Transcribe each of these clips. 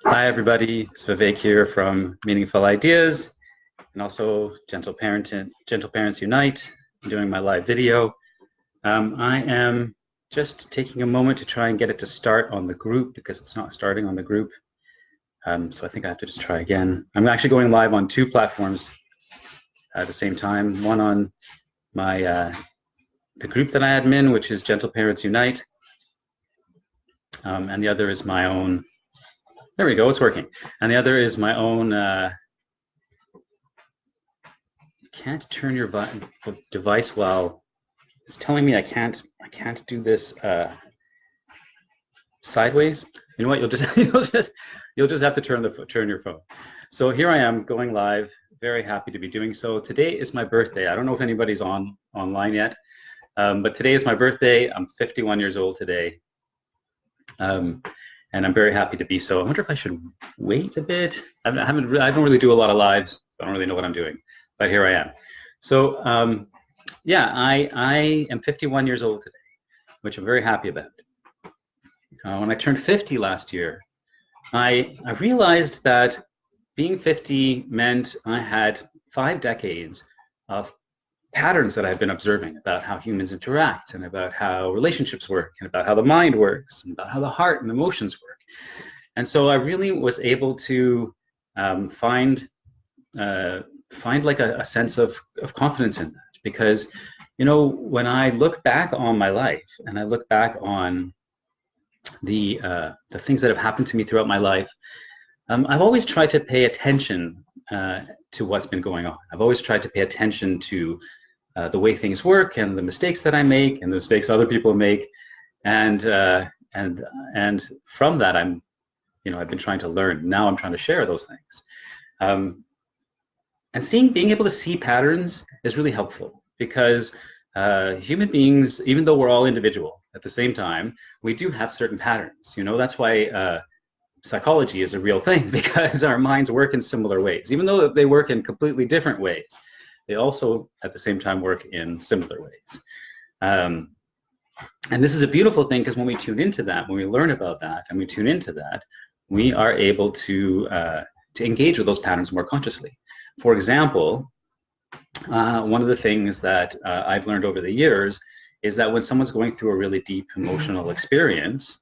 Hi, everybody. It's Vivek here from Meaningful Ideas and also Gentle Parents Unite. I'm doing my live video. I am just taking a moment to try and get it to start on the group because it's not starting on the group. So I think I have to just try again. I'm actually going live on two platforms at the same time. One on my the group that I admin, which is Gentle Parents Unite, and the other is my own. There we go, it's working. And the other is my own, you can't turn your device while, it's telling me I can't do this sideways. You know what, you'll just have to turn your phone. So here I am going live, very happy to be doing so. Today is my birthday. I don't know if anybody's online yet, but today is my birthday. I'm 51 years old today. And I'm very happy to be so. I wonder if I should wait a bit. I don't really do a lot of lives, so I don't really know what I'm doing, but here I am. So yeah, I am 51 years old today, which I'm very happy about. When I turned 50 last year, I realized that being 50 meant I had 5 decades of patterns that I've been observing about how humans interact and about how relationships work and about how the mind works and about how the heart and emotions work. And so I really was able to find like a sense of confidence in that, because, you know, when I look back on my life and I look back on the things that have happened to me throughout my life, I've always tried to pay attention to what's been going on. I've always tried to pay attention to the way things work and the mistakes that I make and the mistakes other people make, and from that I've been trying to learn. Now I'm trying to share those things, and being able to see patterns is really helpful, because human beings, even though we're all individual, at the same time we do have certain patterns. You know, that's why psychology is a real thing, because our minds work in similar ways. Even though they work in completely different ways, they also at the same time work in similar ways. And this is a beautiful thing, because when we tune into that, when we learn about that and we tune into that, we are able to engage with those patterns more consciously. For example, one of the things that I've learned over the years is that when someone's going through a really deep emotional experience,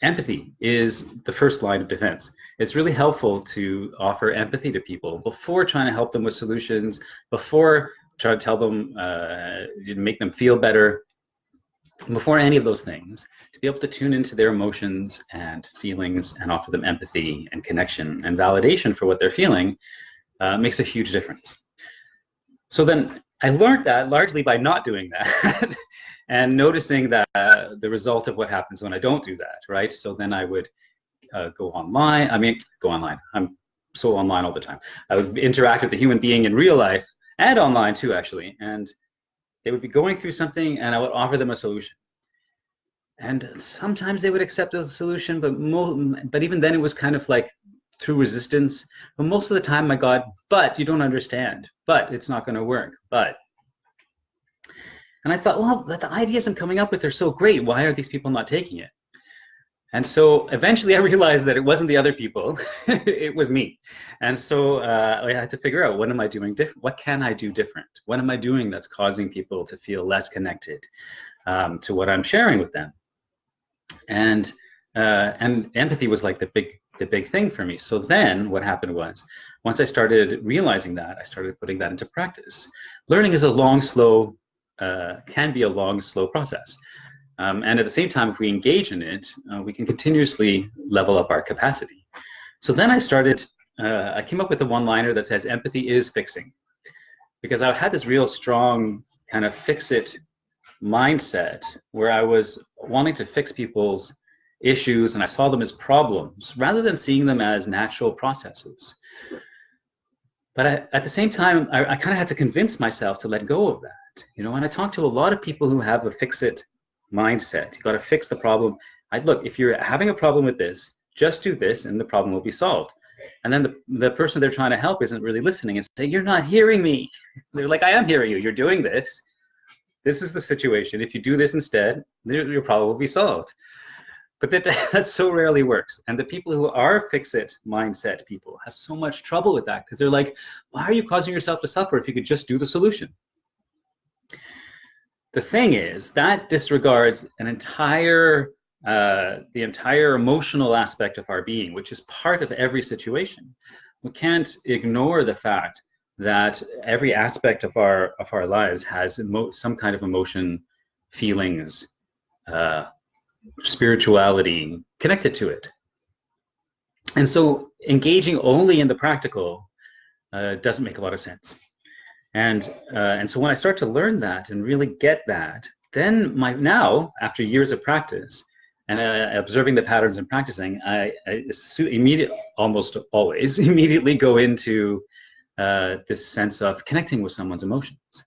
empathy is the first line of defense. It's really helpful to offer empathy to people before trying to help them with solutions, before trying to tell them, make them feel better, before any of those things, to be able to tune into their emotions and feelings and offer them empathy and connection and validation for what they're feeling makes a huge difference. So then I learned that largely by not doing that and noticing that the result of what happens when I don't do that, right? So then I would go online. I'm so online all the time. I would interact with a human being in real life and online too, actually. And they would be going through something and I would offer them a solution. And sometimes they would accept the solution, but even then it was kind of like through resistance. But most of the time I got, but you don't understand, but it's not going to work, but. And I thought, well, the ideas I'm coming up with are so great. Why are these people not taking it? And so eventually I realized that it wasn't the other people, it was me. And so I had to figure out, what am I doing different? What can I do different? What am I doing that's causing people to feel less connected to what I'm sharing with them? And empathy was like the big thing for me. So then what happened was, once I started realizing that, I started putting that into practice. Learning is can be a long, slow process. And at the same time, if we engage in it, we can continuously level up our capacity. So then I came up with a one-liner that says, empathy is fixing. Because I had this real strong kind of fix-it mindset where I was wanting to fix people's issues, and I saw them as problems rather than seeing them as natural processes. But at the same time, I kind of had to convince myself to let go of that. You know, and I talked to a lot of people who have a fix-it mindset. You got to fix the problem. Look, if you're having a problem with this, just do this and the problem will be solved. And then the person they're trying to help isn't really listening and saying, you're not hearing me. They're like, I am hearing you. You're doing this. This is the situation. If you do this instead, your problem will be solved. But that so rarely works. And the people who are fix-it mindset people have so much trouble with that, because they're like, why are you causing yourself to suffer if you could just do the solution? The thing is, that disregards the entire emotional aspect of our being, which is part of every situation. We can't ignore the fact that every aspect of our lives has some kind of emotion, feelings, spirituality connected to it. And so engaging only in the practical doesn't make a lot of sense. And so when I start to learn that and really get that, then now, after years of practice and observing the patterns and practicing, I almost always immediately go into this sense of connecting with someone's emotions.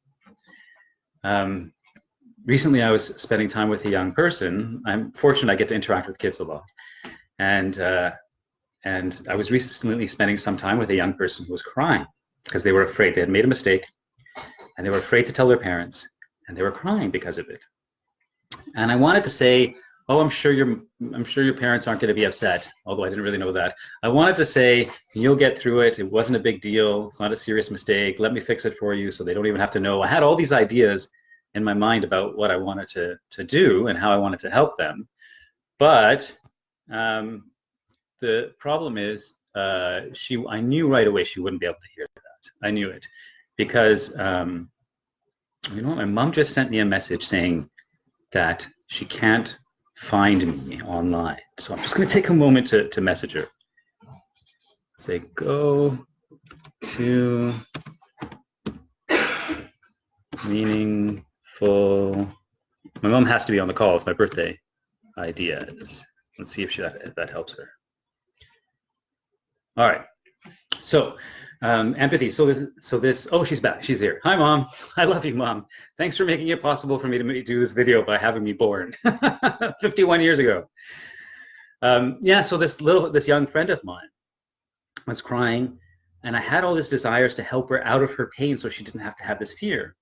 Recently, I was spending time with a young person. I'm fortunate I get to interact with kids a lot. And I was recently spending some time with a young person who was crying because they were afraid. They had made a mistake, and they were afraid to tell their parents, and they were crying because of it. And I wanted to say, oh, I'm sure your parents aren't going to be upset, although I didn't really know that. I wanted to say, you'll get through it. It wasn't a big deal. It's not a serious mistake. Let me fix it for you so they don't even have to know. I had all these ideas in my mind about what I wanted to do and how I wanted to help them. But the problem is, I knew right away she wouldn't be able to hear that. I knew it because, my mom just sent me a message saying that she can't find me online. So I'm just going to take a moment to message her. Say, go to meaningful. My mom has to be on the call. It's my birthday. Ideas. Let's see if that helps her. All right. So empathy. So this. Oh, she's back. She's here. Hi, Mom. I love you, Mom. Thanks for making it possible for me to do this video by having me born 51 years ago. Yeah. So this young friend of mine was crying, and I had all these desires to help her out of her pain, so she didn't have to have this fear.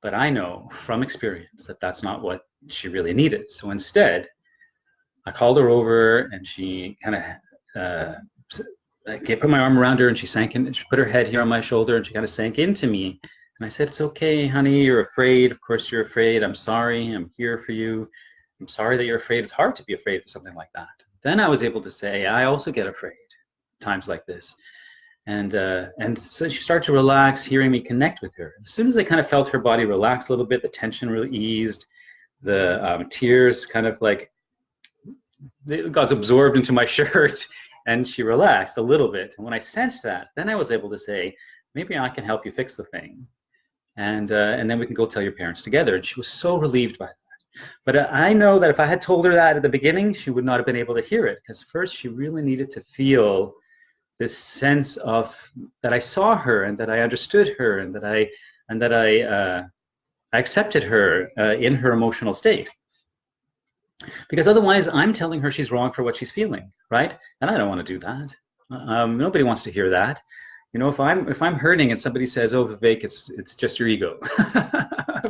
But I know from experience that that's not what she really needed. So instead, I called her over, and she kind of put my arm around her, and she sank in. She put her head here on my shoulder, and she kind of sank into me. And I said, "It's okay, honey. You're afraid. Of course you're afraid. I'm sorry. I'm here for you. I'm sorry that you're afraid. It's hard to be afraid for something like that." Then I was able to say, "I also get afraid times like this." And so she started to relax, hearing me connect with her. As soon as I kind of felt her body relax a little bit, the tension really eased. The tears kind of like got absorbed into my shirt, and she relaxed a little bit. And when I sensed that, then I was able to say, maybe I can help you fix the thing. And then we can go tell your parents together. And she was so relieved by that. But I know that if I had told her that at the beginning, she would not have been able to hear it, because first she really needed to feel this sense of that I saw her, and that I understood her, and that I accepted her in her emotional state. Because otherwise, I'm telling her she's wrong for what she's feeling, right? And I don't want to do that. Nobody wants to hear that. You know, if I'm hurting and somebody says, "Oh, Vivek, it's just your ego,"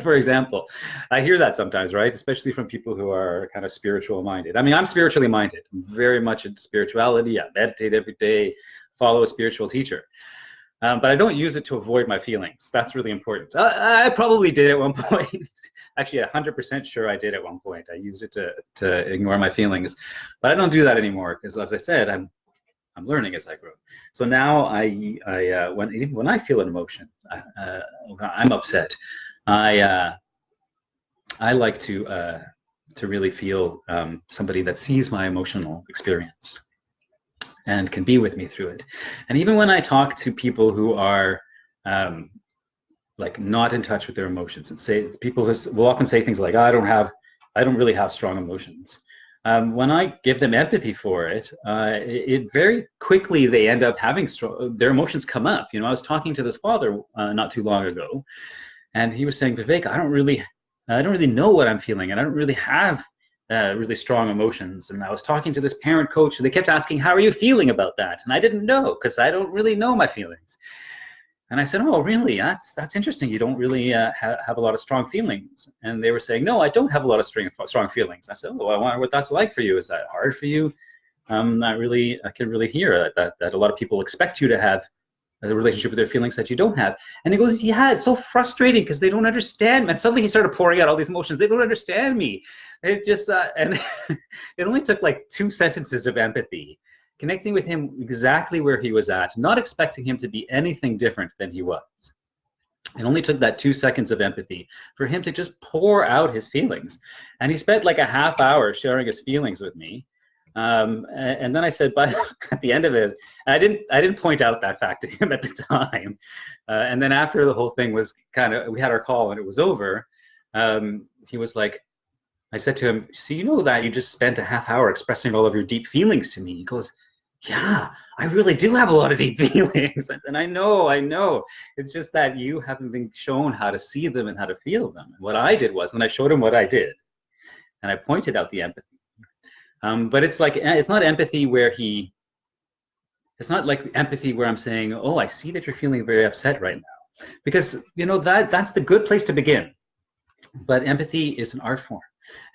for example, I hear that sometimes, right? Especially from people who are kind of spiritual minded. I mean, I'm spiritually minded. I'm very much into spirituality. I meditate every day, follow a spiritual teacher. But I don't use it to avoid my feelings. That's really important. I probably did at one point. Actually, 100% sure I did at one point. I used it to ignore my feelings. But I don't do that anymore, because, as I said, I'm learning as I grow. So now when I feel an emotion, I'm upset. I like to really feel somebody that sees my emotional experience and can be with me through it. And even when I talk to people who are like not in touch with their emotions, and say, people who will often say things like, I don't really have strong emotions. When I give them empathy for it, it very quickly they end up having their emotions come up. You know, I was talking to this father not too long ago, and he was saying, Vivek, I don't really know what I'm feeling, and I don't really have really strong emotions. And I was talking to this parent coach, and they kept asking, how are you feeling about that? And I didn't know, because I don't really know my feelings. And I said, oh, really? That's interesting. You don't really have a lot of strong feelings. And they were saying, no, I don't have a lot of strong feelings. I said, oh, I wonder what that's like for you. Is that hard for you? Not really. I can really hear that a lot of people expect you to have a relationship with their feelings that you don't have. And he goes, yeah, it's so frustrating because they don't understand. And suddenly he started pouring out all these emotions. They don't understand me. It just, and it only took like 2 sentences of empathy, connecting with him exactly where he was at, not expecting him to be anything different than he was. It only took that 2 seconds of empathy for him to just pour out his feelings. And he spent like a half hour sharing his feelings with me. And then I said, but at the end of it, I didn't point out that fact to him at the time. And then after the whole thing was we had our call and it was over, he was like, I said to him, so you know that you just spent a half hour expressing all of your deep feelings to me. He goes, yeah, I really do have a lot of deep feelings. And I know. It's just that you haven't been shown how to see them and how to feel them. And what I did was, and I showed him what I did, and I pointed out the empathy. But it's not empathy where it's not like empathy where I'm saying, oh, I see that you're feeling very upset right now. Because, that's the good place to begin. But empathy is an art form.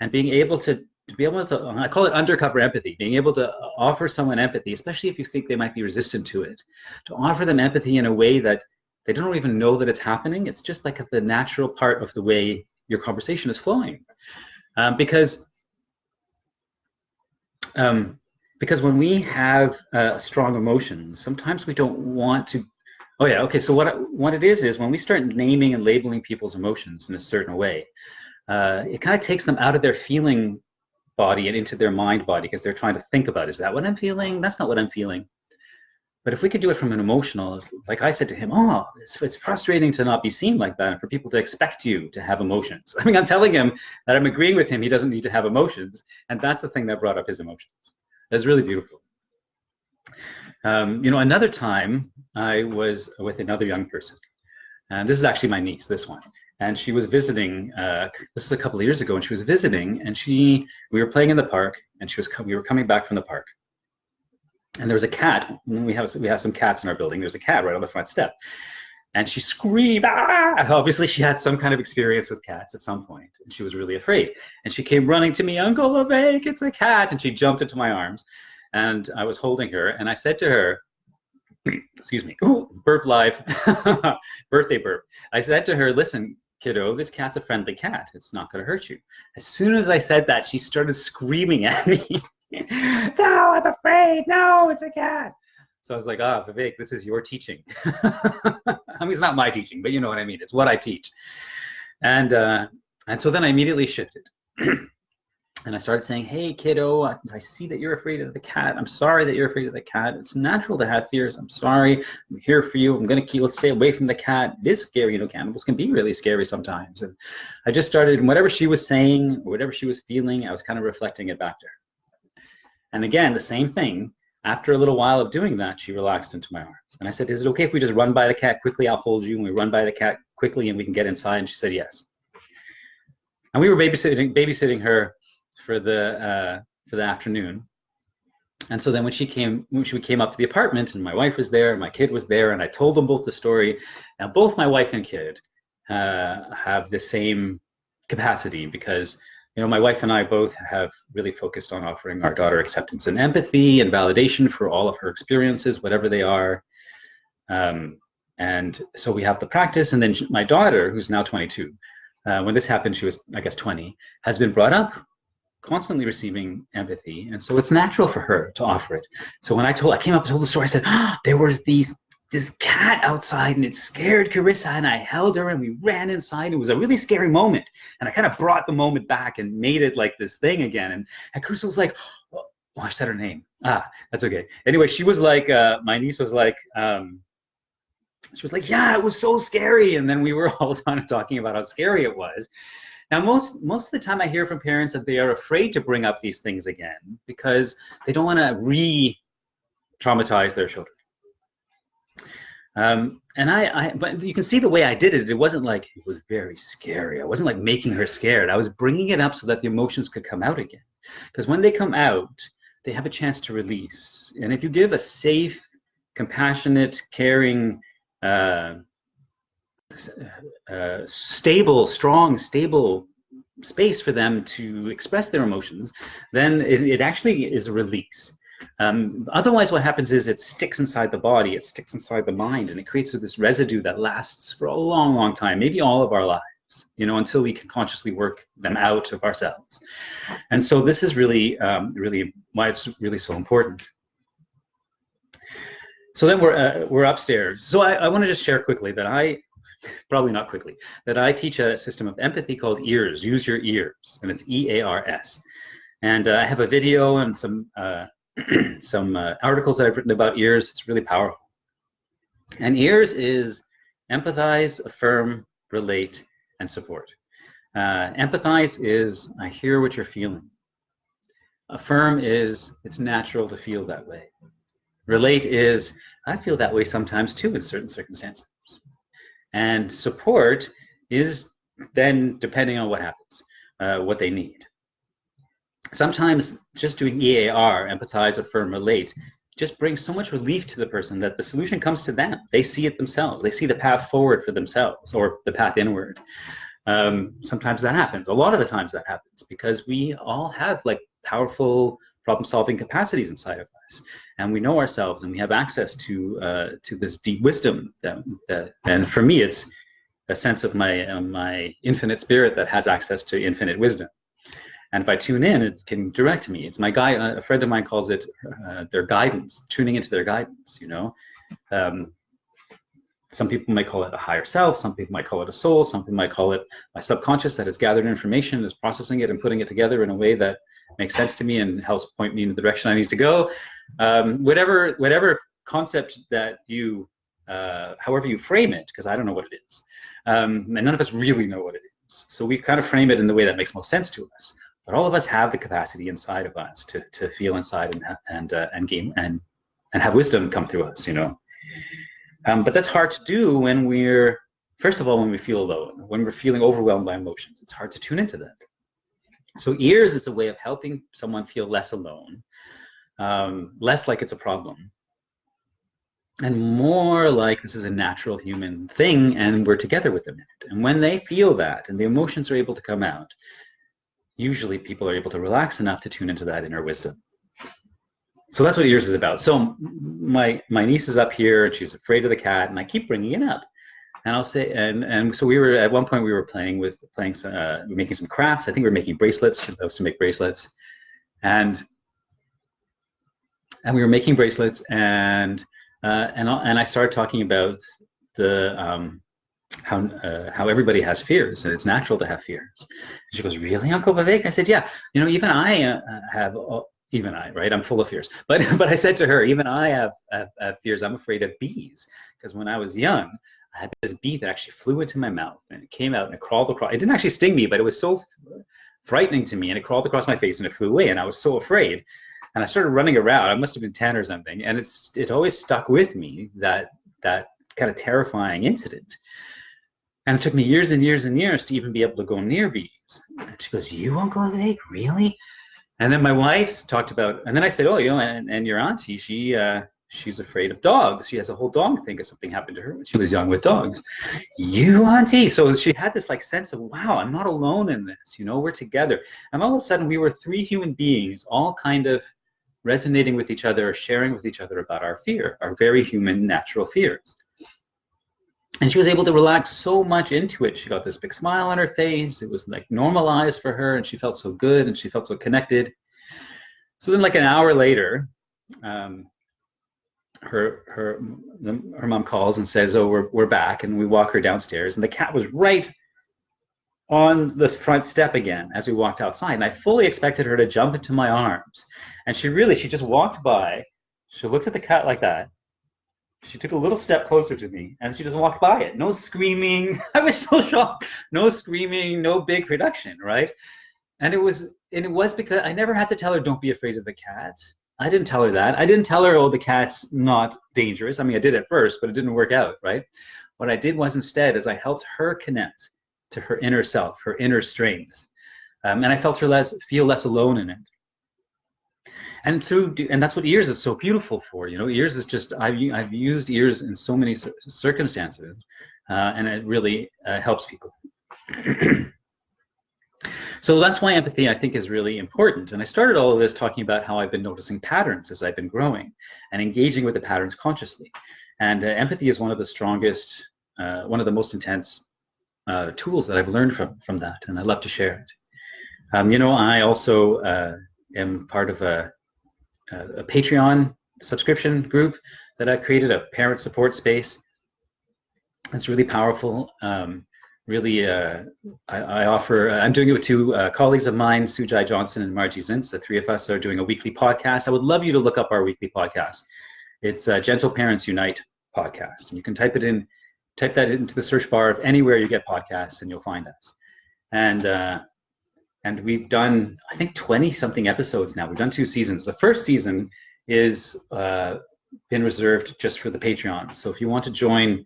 And being able to I call it undercover empathy, being able to offer someone empathy, especially if you think they might be resistant to it, to offer them empathy in a way that they don't even know that it's happening. It's just like the natural part of the way your conversation is flowing. Because when we have strong emotions, sometimes we don't want to. Oh yeah, okay. So what it is when we start naming and labeling people's emotions in a certain way, it kind of takes them out of their feeling body and into their mind body, because they're trying to think about, is that what I'm feeling? That's not what I'm feeling. But if we could do it from an emotional, like I said to him, oh, it's frustrating to not be seen like that and for people to expect you to have emotions. I mean, I'm telling him that I'm agreeing with him. He doesn't need to have emotions. And that's the thing that brought up his emotions. That's really beautiful. Another time I was with another young person. And this is actually my niece, this one. And she was visiting, this is a couple of years ago, and she was visiting, and we were playing in the park, and we were coming back from the park. And there was a cat. We have some cats in our building. There's a cat right on the front step. And she screamed, ah! Obviously, she had some kind of experience with cats at some point, and she was really afraid. And she came running to me, Uncle Vivek, it's a cat. And she jumped into my arms, and I was holding her, and I said to her, excuse me, ooh, burp live, birthday burp. I said to her, listen, kiddo, this cat's a friendly cat. It's not going to hurt you. As soon as I said that, she started screaming at me. No, I'm afraid. No, it's a cat. So I was like, Vivek, this is your teaching. I mean, it's not my teaching, but you know what I mean. It's what I teach. And so then I immediately shifted. And I started saying, hey, kiddo, I see that you're afraid of the cat. I'm sorry that you're afraid of the cat. It's natural to have fears. I'm sorry. I'm here for you. Let's stay away from the cat. It is scary. Cannibals can be really scary sometimes. And I just started, and whatever she was saying, or whatever she was feeling, I was kind of reflecting it back to her. And again, the same thing. After a little while of doing that, she relaxed into my arms. And I said, is it okay if we just run by the cat quickly? I'll hold you. And we run by the cat quickly and we can get inside. And she said, yes. And we were babysitting her for the afternoon. And so then when she came up to the apartment, and my wife was there and my kid was there, and I told them both the story. Now both my wife and kid have the same capacity, because my wife and I both have really focused on offering our daughter acceptance and empathy and validation for all of her experiences, whatever they are. And so we have the practice. And then my daughter, who's now 22, when this happened, she was, I guess, 20, has been brought up constantly receiving empathy. And so it's natural for her to offer it. So when I came up and told the story, I said, there was this cat outside and it scared Carissa, and I held her and we ran inside. It was a really scary moment. And I kind of brought the moment back and made it like this thing again. And Carissa was like, oh, I said her name. That's okay. Anyway, she was like, my niece was like, she was like, yeah, it was so scary. And then we were all done talking about how scary it was. Now, most of the time I hear from parents that they are afraid to bring up these things again because they don't want to re-traumatize their children. But you can see the way I did it. It wasn't like it was very scary. I wasn't like making her scared. I was bringing it up so that the emotions could come out again. Because when they come out, they have a chance to release. And if you give a safe, compassionate, caring uh, stable, strong, stable space for them to express their emotions, then it actually is a release. Otherwise, what happens is it sticks inside the body, it sticks inside the mind, and it creates this residue that lasts for a long, long time, maybe all of our lives, you know, until we can consciously work them out of ourselves. And so this is really, really why it's really so important. So then we're upstairs. So I want to just share quickly that probably not quickly, that I teach a system of empathy called EARS, use your ears, and it's EARS. And I have a video and some articles that I've written about EARS. It's really powerful. And EARS is empathize, affirm, relate, and support. Empathize is I hear what you're feeling. Affirm is it's natural to feel that way. Relate is I feel that way sometimes too in certain circumstances. And support is then depending on what happens, what they need. Sometimes just doing EAR, empathize, affirm, relate, just brings so much relief to the person that the solution comes to them. They see it themselves. They see the path forward for themselves, or the path inward. Sometimes that happens. A lot of the times that happens because we all have like powerful problem-solving capacities inside of us, and we know ourselves, and we have access to this deep wisdom. And for me, it's a sense of my infinite spirit that has access to infinite wisdom. And if I tune in, it can direct me. It's my guide. A friend of mine calls it their guidance, tuning into their guidance. You know, some people might call it a higher self. Some people might call it a soul. Some people might call it my subconscious that has gathered information, is processing it, and putting it together in a way that makes sense to me and helps point me in the direction I need to go. Whatever concept that you, however you frame it, because I don't know what it is, and none of us really know what it is. So we kind of frame it in the way that makes most sense to us. But all of us have the capacity inside of us to feel inside and gain and have wisdom come through us, you know. But that's hard to do when first of all, when we feel alone, when we're feeling overwhelmed by emotions. It's hard to tune into that. So EARS is a way of helping someone feel less alone, less like it's a problem, and more like this is a natural human thing and we're together with them in it. And when they feel that and the emotions are able to come out, usually people are able to relax enough to tune into that inner wisdom. So that's what EARS is about. So my niece is up here and she's afraid of the cat, and I keep bringing it up. And I'll say, and so we were at one point we were making some crafts. I think we were making bracelets. She loves to make bracelets, and we were making bracelets, and I started talking about the how everybody has fears, and it's natural to have fears. And she goes, "Really, Uncle Vivek?" I said, "Yeah, you know, even I have." Even I, right? I'm full of fears. But I said to her, even I have fears. I'm afraid of bees because when I was young, I had this bee that actually flew into my mouth, and it came out and it crawled across. It didn't actually sting me, but it was so frightening to me, and it crawled across my face and it flew away, and I was so afraid. And I started running around. I must have been 10 or something, and it always stuck with me, that kind of terrifying incident. And it took me years and years and years to even be able to go near bees. And she goes, "You, Uncle Vivek, really?" And then my wife's talked about, and then I said, "Oh, you know, and your auntie, she's afraid of dogs. She has a whole dog thing if something happened to her when she was young with dogs." "You, auntie?" So she had this like sense of, wow, I'm not alone in this, you know, we're together. And all of a sudden we were three human beings, all kind of resonating with each other, sharing with each other about our fear, our very human, natural fears. And she was able to relax so much into it. She got this big smile on her face. It was like normalized for her, and she felt so good, and she felt so connected. So then, like an hour later, her mom calls and says, "Oh, we're back," and we walk her downstairs, and the cat was right on the front step again as we walked outside, and I fully expected her to jump into my arms, and she just walked by. She looked at the cat like that. She took a little step closer to me, and she just walked by it. No screaming. I was so shocked. No screaming, no big production, right? And it was because I never had to tell her, "Don't be afraid of the cat." I didn't tell her that. I didn't tell her, "Oh, the cat's not dangerous." I mean, I did at first, but it didn't work out, right? What I did was instead is I helped her connect to her inner self, her inner strength. And I felt her feel less alone in it. and that's what ears is so beautiful for. You know, ears is just I've used ears in so many circumstances, and it really helps people. So that's why empathy, I think, is really important. And I started all of this talking about how I've been noticing patterns as I've been growing and engaging with the patterns consciously. And empathy is one of the strongest, one of the most intense tools that I've learned from that, and I love to share it. You know, I also am part of a Patreon subscription group that I've created, a parent support space. It's really powerful. Really, I offer, I'm doing it with two colleagues of mine, Sujai Johnson and Margie Zintz. The three of us are doing a weekly podcast. I would love you to look up our weekly podcast. It's Gentle Parents Unite podcast. And you can type that into the search bar of anywhere you get podcasts and you'll find us. And we've done, I think, 20 something episodes now. We've done 2 seasons. The first season is been reserved just for the Patreon. So if you want to join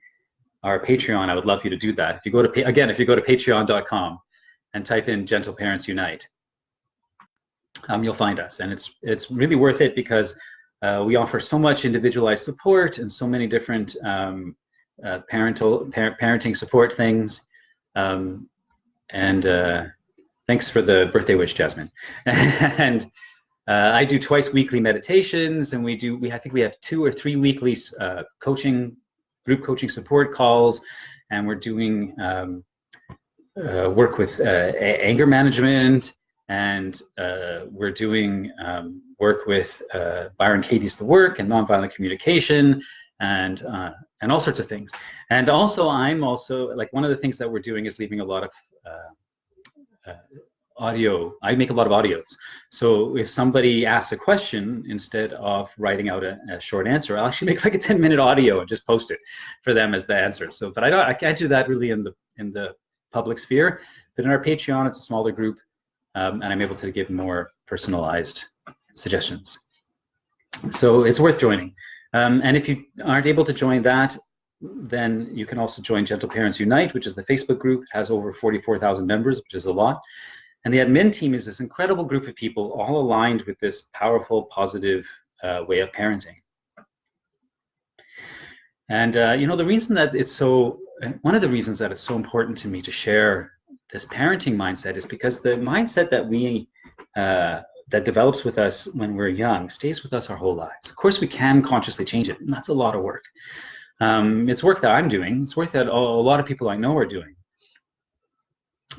our Patreon, I would love you to do that. If you go to patreon.com and type in Gentle Parents Unite, you'll find us, and it's really worth it because we offer so much individualized support and so many different parenting support things. Thanks for the birthday wish, Jasmine. And I do twice weekly meditations, and I think we have 2 or 3 weekly group coaching support calls, and we're doing work with anger management, and we're doing work with Byron Katie's The Work and nonviolent communication, and all sorts of things. And also, I'm also, like, one of the things that we're doing is leaving a lot of audio. I make a lot of audios. So if somebody asks a question, instead of writing out a short answer, I'll actually make like a 10-minute audio and just post it for them as the answer. So, but I can't do that really in the public sphere. But in our Patreon, it's a smaller group, and I'm able to give more personalized suggestions. So it's worth joining. And if you aren't able to join that, then you can also join Gentle Parents Unite, which is the Facebook group. It has over 44,000 members, which is a lot. And the admin team is this incredible group of people all aligned with this powerful, positive way of parenting. And you know, the reason that one of the reasons that it's so important to me to share this parenting mindset is because the mindset that that develops with us when we're young stays with us our whole lives. Of course, we can consciously change it, and that's a lot of work. It's work that I'm doing. It's work that a lot of people I know are doing.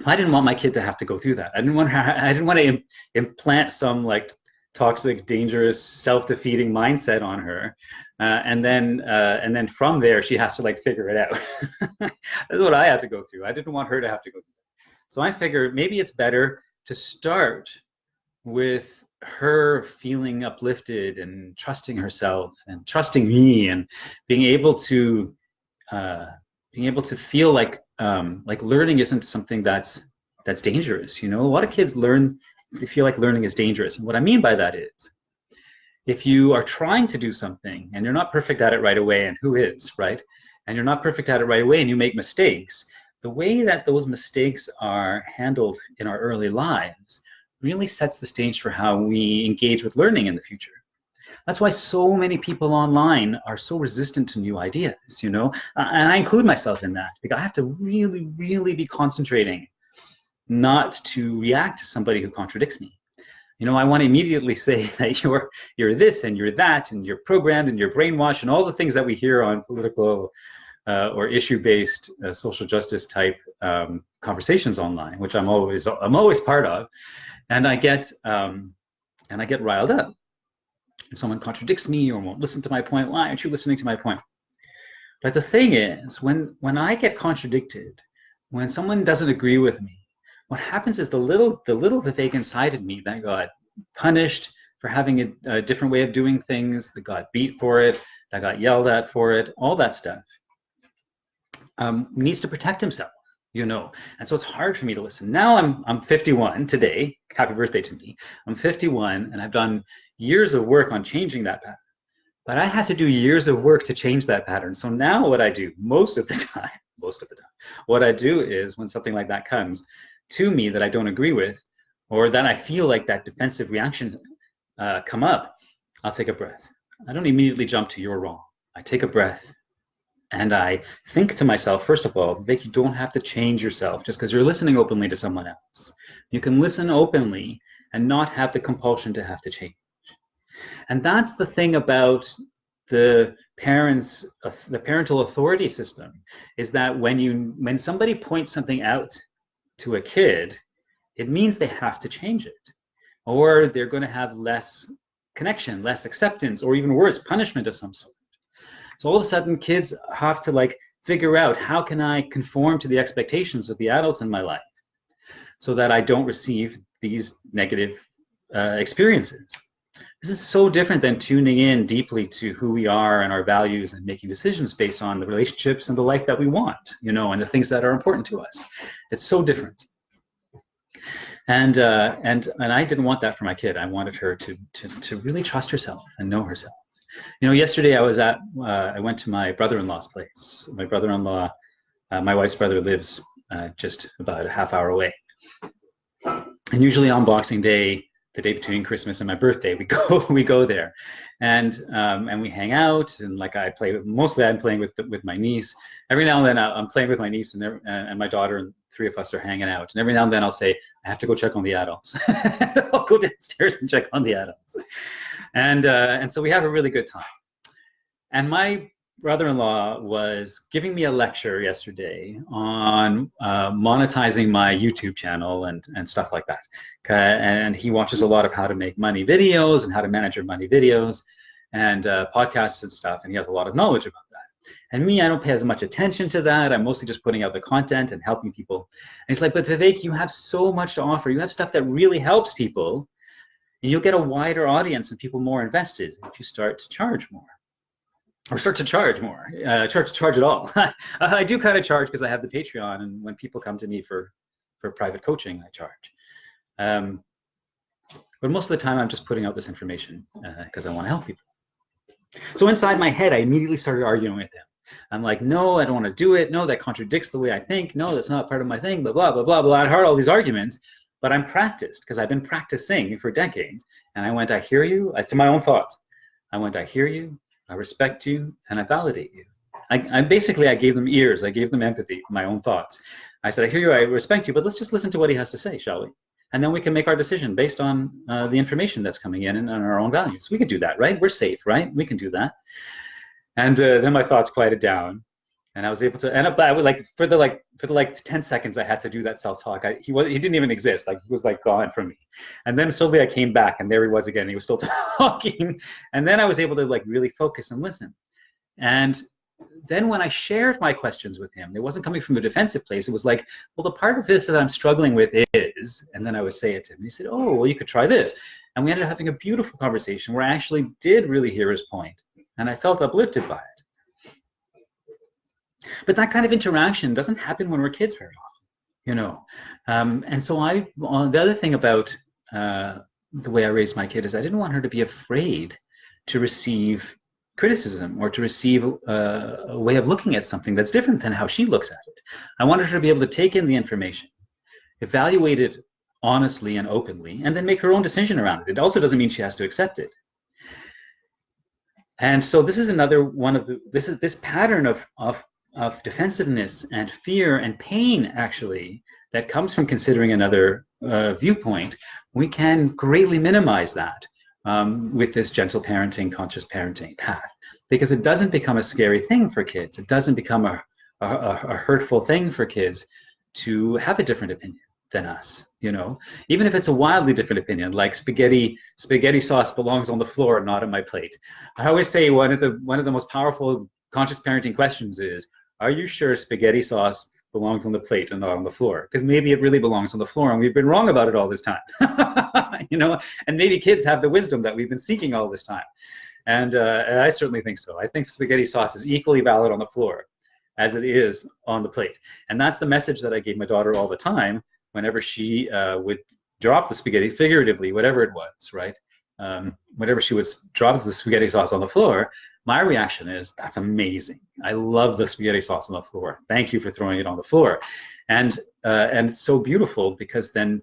I didn't want my kid to have to go through that. I didn't want to implant some like toxic, dangerous, self-defeating mindset on her, and then from there she has to like figure it out. That's what I had to go through. I didn't want her to have to go through that. So I figured maybe it's better to start with her feeling uplifted and trusting herself and trusting me and being able to feel like learning isn't something that's dangerous. You know, a lot of kids they feel like learning is dangerous. And what I mean by that is, if you are trying to do something and you're not perfect at it right away, and who is, right? And you're not perfect at it right away and you make mistakes, the way that those mistakes are handled in our early lives really sets the stage for how we engage with learning in the future. That's why so many people online are so resistant to new ideas, you know, and I include myself in that, because I have to really, really be concentrating not to react to somebody who contradicts me. You know, I want to immediately say that you're this and you're that and you're programmed and you're brainwashed and all the things that we hear on political or issue-based social justice type conversations online, which I'm always part of, and I get riled up. If someone contradicts me or won't listen to my point, why aren't you listening to my point? But the thing is, when I get contradicted, when someone doesn't agree with me, what happens is the little Vivek inside of me that got punished for having a different way of doing things, that got beat for it, that got yelled at for it, all that stuff, needs to protect himself, you know. And so it's hard for me to listen. Now I'm 51 today. Happy birthday to me. I'm 51, and I've done years of work on changing that pattern. But I had to do years of work to change that pattern. So now what I do most of the time, what I do is when something like that comes to me that I don't agree with, or that I feel like that defensive reaction come up, I'll take a breath. I don't immediately jump to "you're wrong." I take a breath and I think to myself, first of all, Vic, you don't have to change yourself just because you're listening openly to someone else. You can listen openly and not have the compulsion to have to change. And that's the thing about the parental authority system, is that when somebody points something out to a kid, it means they have to change it, or they're going to have less connection, less acceptance, or even worse, punishment of some sort. So all of a sudden, kids have to like figure out, how can I conform to the expectations of the adults in my life so that I don't receive these negative experiences. This is so different than tuning in deeply to who we are and our values and making decisions based on the relationships and the life that we want, you know, and the things that are important to us. It's so different. And I didn't want that for my kid. I wanted her to really trust herself and know herself. You know, yesterday I went to my brother-in-law's place. My brother-in-law, my wife's brother, lives just about a half hour away. And usually on Boxing Day, the day between Christmas and my birthday, we go there, and we hang out, and like I play. Mostly I'm playing with my niece. Every now and then I'm playing with my niece and my daughter, and three of us are hanging out. And every now and then I'll say, I have to go check on the adults. I'll go downstairs and check on the adults. And so we have a really good time. And my brother-in-law was giving me a lecture yesterday on monetizing my YouTube channel and stuff like that. And he watches a lot of how to make money videos and how to manage your money videos and podcasts and stuff. And he has a lot of knowledge about that. And me, I don't pay as much attention to that. I'm mostly just putting out the content and helping people. And he's like, but Vivek, you have so much to offer. You have stuff that really helps people. And you'll get a wider audience and people more invested if you start to charge more. Or start to charge more, charge at all. I do kind of charge because I have the Patreon, and when people come to me for private coaching, I charge. But most of the time, I'm just putting out this information because I want to help people. So inside my head, I immediately started arguing with him. I'm like, no, I don't want to do it. No, that contradicts the way I think. No, that's not part of my thing, blah, blah, blah, blah, blah. I heard all these arguments, but I'm practiced because I've been practicing for decades. And I went, I hear you, as to my own thoughts. I went, I hear you, I respect you, and I validate you. I basically gave them ears. I gave them empathy, my own thoughts. I said, I hear you, I respect you, but let's just listen to what he has to say, shall we? And then we can make our decision based on the information that's coming in and on our own values. We can do that, right? We're safe, right? We can do that. And then my thoughts quieted down, and I was able to. And I would for the 10 seconds I had to do that self-talk. He didn't even exist. Like, he was like gone from me. And then slowly I came back, and there he was again. He was still talking, and then I was able to like really focus and listen. And then when I shared my questions with him, it wasn't coming from a defensive place. It was like, well, the part of this that I'm struggling with is, and then I would say it to him. He said, oh, well, you could try this. And we ended up having a beautiful conversation where I actually did really hear his point, and I felt uplifted by it. But that kind of interaction doesn't happen when we're kids very often, you know. And so the other thing about the way I raised my kid is I didn't want her to be afraid to receive criticism or to receive a way of looking at something that's different than how she looks at it. I wanted her to be able to take in the information, evaluate it honestly and openly, and then make her own decision around it. It also doesn't mean she has to accept it. And so this is another one of this pattern of defensiveness and fear and pain, actually, that comes from considering another viewpoint. We can greatly minimize that with this gentle parenting, conscious parenting path, because it doesn't become a scary thing for kids. It doesn't become a hurtful thing for kids to have a different opinion than us, you know, even if it's a wildly different opinion, like spaghetti sauce belongs on the floor, not on my plate. I always say one of the most powerful conscious parenting questions is, are you sure spaghetti sauce belongs on the plate and not on the floor? Because maybe it really belongs on the floor, and we've been wrong about it all this time. You know, and maybe kids have the wisdom that we've been seeking all this time. And I certainly think so. I think spaghetti sauce is equally valid on the floor as it is on the plate. And that's the message that I gave my daughter all the time whenever she would drop the spaghetti, figuratively, whatever it was, right? Whenever she would drop the spaghetti sauce on the floor, my reaction is, that's amazing. I love the spaghetti sauce on the floor. Thank you for throwing it on the floor. And it's so beautiful, because then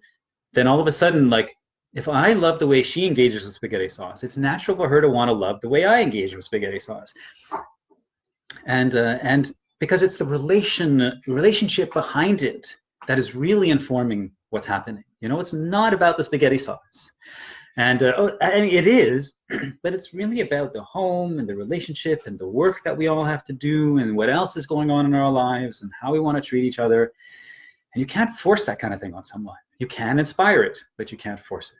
all of a sudden, like, if I love the way she engages with spaghetti sauce, it's natural for her to want to love the way I engage with spaghetti sauce. And because it's the relationship behind it that is really informing what's happening. You know, it's not about the spaghetti sauce. And I mean, it is, but it's really about the home and the relationship and the work that we all have to do and what else is going on in our lives and how we want to treat each other. And you can't force that kind of thing on someone. You can inspire it, but you can't force it.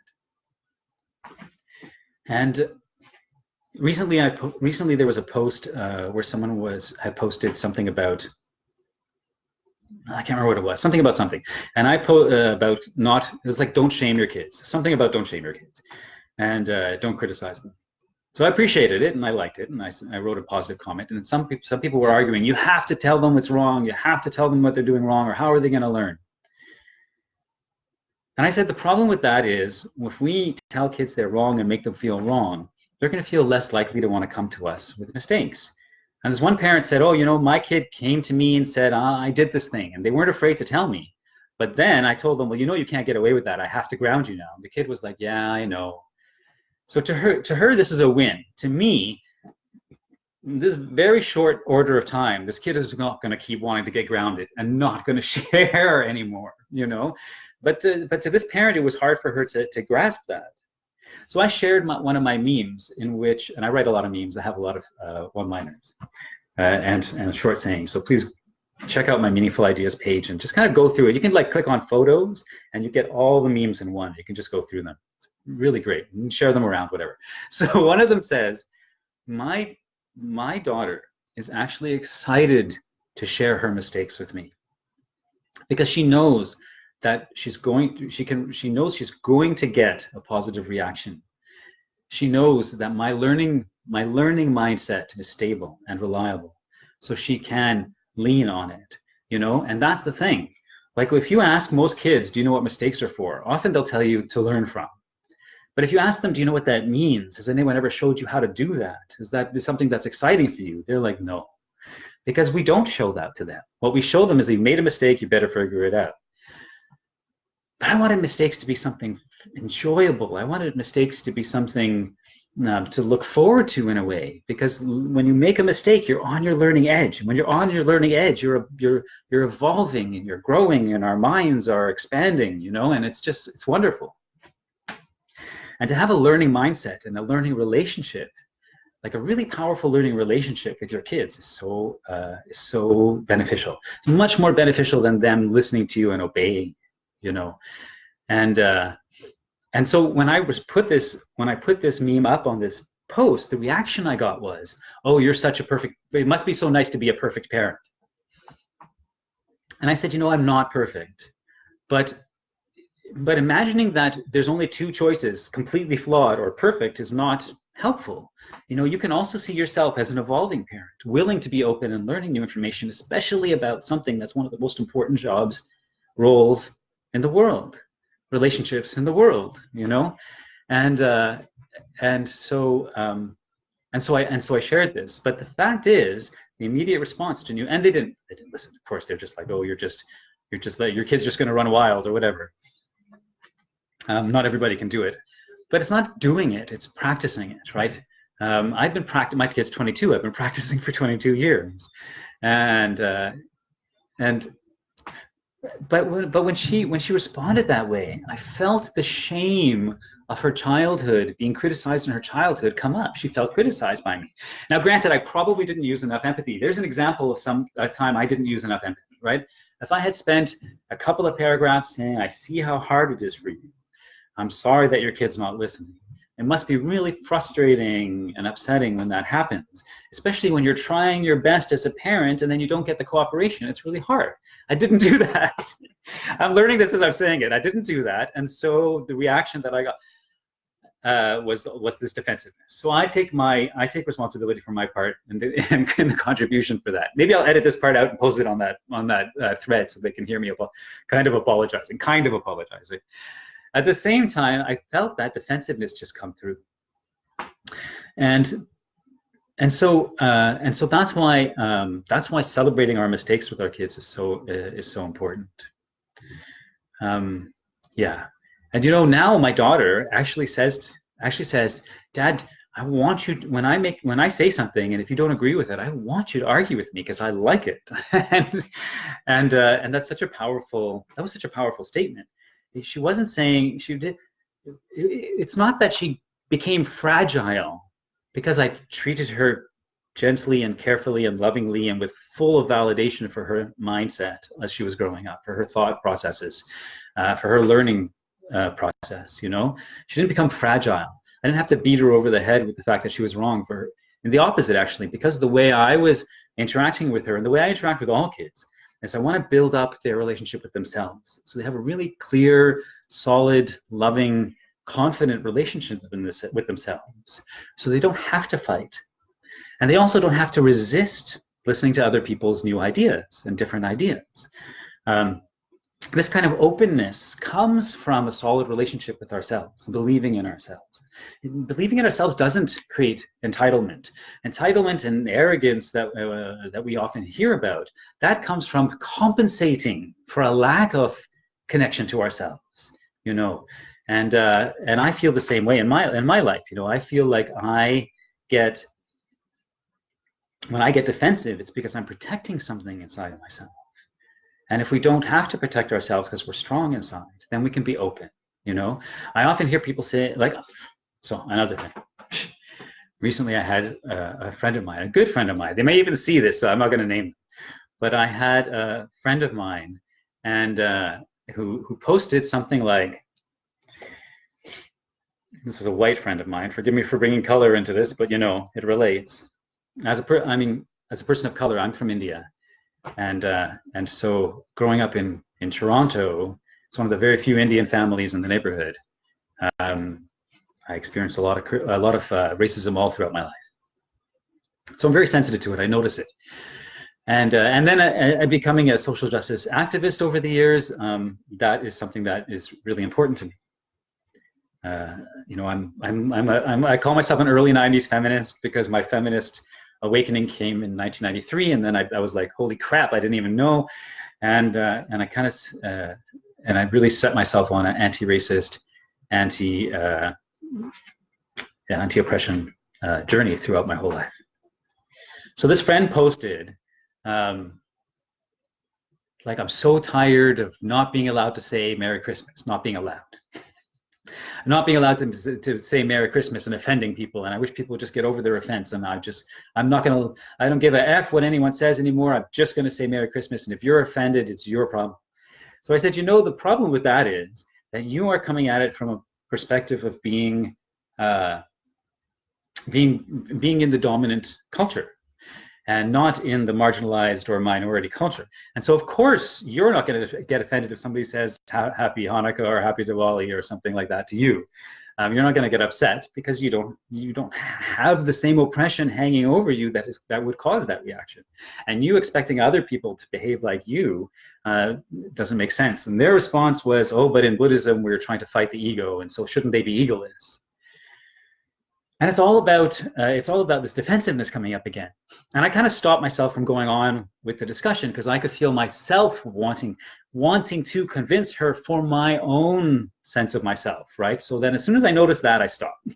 And recently there was a post where someone had posted something about, I can't remember what it was, something about something. And I about not, it was like, don't shame your kids. Something about don't shame your kids and don't criticize them. So I appreciated it and I liked it and I wrote a positive comment. And some people were arguing, you have to tell them what's wrong. You have to tell them what they're doing wrong, or how are they going to learn? And I said, the problem with that is if we tell kids they're wrong and make them feel wrong, they're going to feel less likely to want to come to us with mistakes. And this one parent said, oh, you know, my kid came to me and said, I did this thing. And they weren't afraid to tell me. But then I told them, well, you know, you can't get away with that. I have to ground you now. And the kid was like, yeah, I know. So to her, this is a win. To me, this very short order of time, this kid is not going to keep wanting to get grounded and not going to share anymore, you know. But to this parent, it was hard for her to grasp that. So I shared one of my memes in which, and I write a lot of memes. I have a lot of one-liners and short sayings. So please check out my Meaningful Ideas page and just kind of go through it. You can like click on photos and you get all the memes in one. You can just go through them. It's really great. You can share them around, whatever. So one of them says, my daughter is actually excited to share her mistakes with me because she knows that she knows she's going to get a positive reaction. She knows that my learning mindset is stable and reliable, so she can lean on it, you know. And that's the thing. Like if you ask most kids, do you know what mistakes are for? Often they'll tell you to learn from. But if you ask them, do you know what that means? Has anyone ever showed you how to do that? Is that something that's exciting for you? They're like, no, because we don't show that to them. What we show them is you made a mistake, you better figure it out. But I wanted mistakes to be something enjoyable. I wanted mistakes to be something to look forward to in a way, because when you make a mistake, you're on your learning edge. And when you're on your learning edge, you're evolving and you're growing and our minds are expanding, you know, and it's wonderful. And to have a learning mindset and a learning relationship, like a really powerful learning relationship with your kids, is so beneficial. It's much more beneficial than them listening to you and obeying, you know. And so when I put this meme up on this post, the reaction I got was, oh, you're such a perfect, it must be so nice to be a perfect parent. And I said, you know, I'm not perfect, but imagining that there's only two choices, completely flawed or perfect, is not helpful. You know, you can also see yourself as an evolving parent, willing to be open and learning new information, especially about something that's one of the most important roles in the world, relationships in the world, you know. And so I shared this. But the fact is, the immediate response to new, and they didn't listen. Of course, they're just like, oh, your kid's just going to run wild or whatever. Not everybody can do it, but it's not doing it, it's practicing it, right? I've been practicing, my kid's 22, I've been practicing for 22 years. But when she responded that way, I felt the shame of her childhood, being criticized in her childhood, come up. She felt criticized by me. Now, granted, I probably didn't use enough empathy. There's an example of a time I didn't use enough empathy, right? If I had spent a couple of paragraphs saying, I see how hard it is for you, I'm sorry that your kid's not listening. It must be really frustrating and upsetting when that happens, especially when you're trying your best as a parent and then you don't get the cooperation. It's really hard. I didn't do that. I'm learning this as I'm saying it. I didn't do that. And so the reaction that I got was this defensiveness. So I take responsibility for my part and the contribution for that. Maybe I'll edit this part out and post it on that thread so they can hear me kind of apologizing. At the same time, I felt that defensiveness just come through, and so that's why celebrating our mistakes with our kids is so important. Yeah, And you know, now my daughter actually says, Dad, I want you to, when I say something, and if you don't agree with it, I want you to argue with me because I like it. And that's such a powerful, that was such a powerful statement. She wasn't saying she did. It's not that she became fragile because I treated her gently and carefully and lovingly and with full of validation for her mindset as she was growing up, for her thought processes, for her learning process. You know, she didn't become fragile. I didn't have to beat her over the head with the fact that she was wrong for her. And the opposite, actually, because of the way I was interacting with her and the way I interact with all kids, is I want to build up their relationship with themselves. So they have a really clear, solid, loving, confident relationship with themselves. So they don't have to fight. And they also don't have to resist listening to other people's new ideas and different ideas. This kind of openness comes from a solid relationship with ourselves, believing in ourselves. Believing in ourselves doesn't create entitlement. Entitlement and arrogance that we often hear about, that comes from compensating for a lack of connection to ourselves, you know. And I feel the same way in my life. You know, I feel like when I get defensive, it's because I'm protecting something inside of myself. And if we don't have to protect ourselves because we're strong inside, then we can be open, you know? I often hear people say, like, so another thing. Recently I had a friend of mine, a good friend of mine. They may even see this, so I'm not going to name them. But I had a friend of mine and who posted something like, this is a white friend of mine. Forgive me for bringing color into this, but you know, it relates. As a person of color, I'm from India. And so growing up in Toronto, it's one of the very few Indian families in the neighborhood. I experienced a lot of racism all throughout my life. So I'm very sensitive to it. I notice it. And then becoming a social justice activist over the years, that is something that is really important to me. You know, I call myself an early '90s feminist because my feminist awakening came in 1993, and then I was like, holy crap, I didn't even know. And I kind of and I really set myself on an anti-racist, anti-oppression journey throughout my whole life. So this friend posted, like, I'm so tired of not being allowed to say Merry Christmas, not being allowed to say Merry Christmas and offending people, and I wish people would just get over their offense. And I don't give a F what anyone says anymore. I'm just going to say Merry Christmas, and if you're offended, it's your problem. So I said, you know, the problem with that is that you are coming at it from a perspective of being in the dominant culture and not in the marginalized or minority culture. And so, of course, you're not going to get offended if somebody says Happy Hanukkah or Happy Diwali or something like that to you. You're not going to get upset because you don't have the same oppression hanging over you that would cause that reaction. And you expecting other people to behave like you doesn't make sense. And their response was, oh, but in Buddhism, we're trying to fight the ego, and so shouldn't they be egoless? And it's all about this defensiveness coming up again. And I kind of stopped myself from going on with the discussion because I could feel myself wanting to convince her for my own sense of myself, right? So then as soon as I noticed that, I stopped.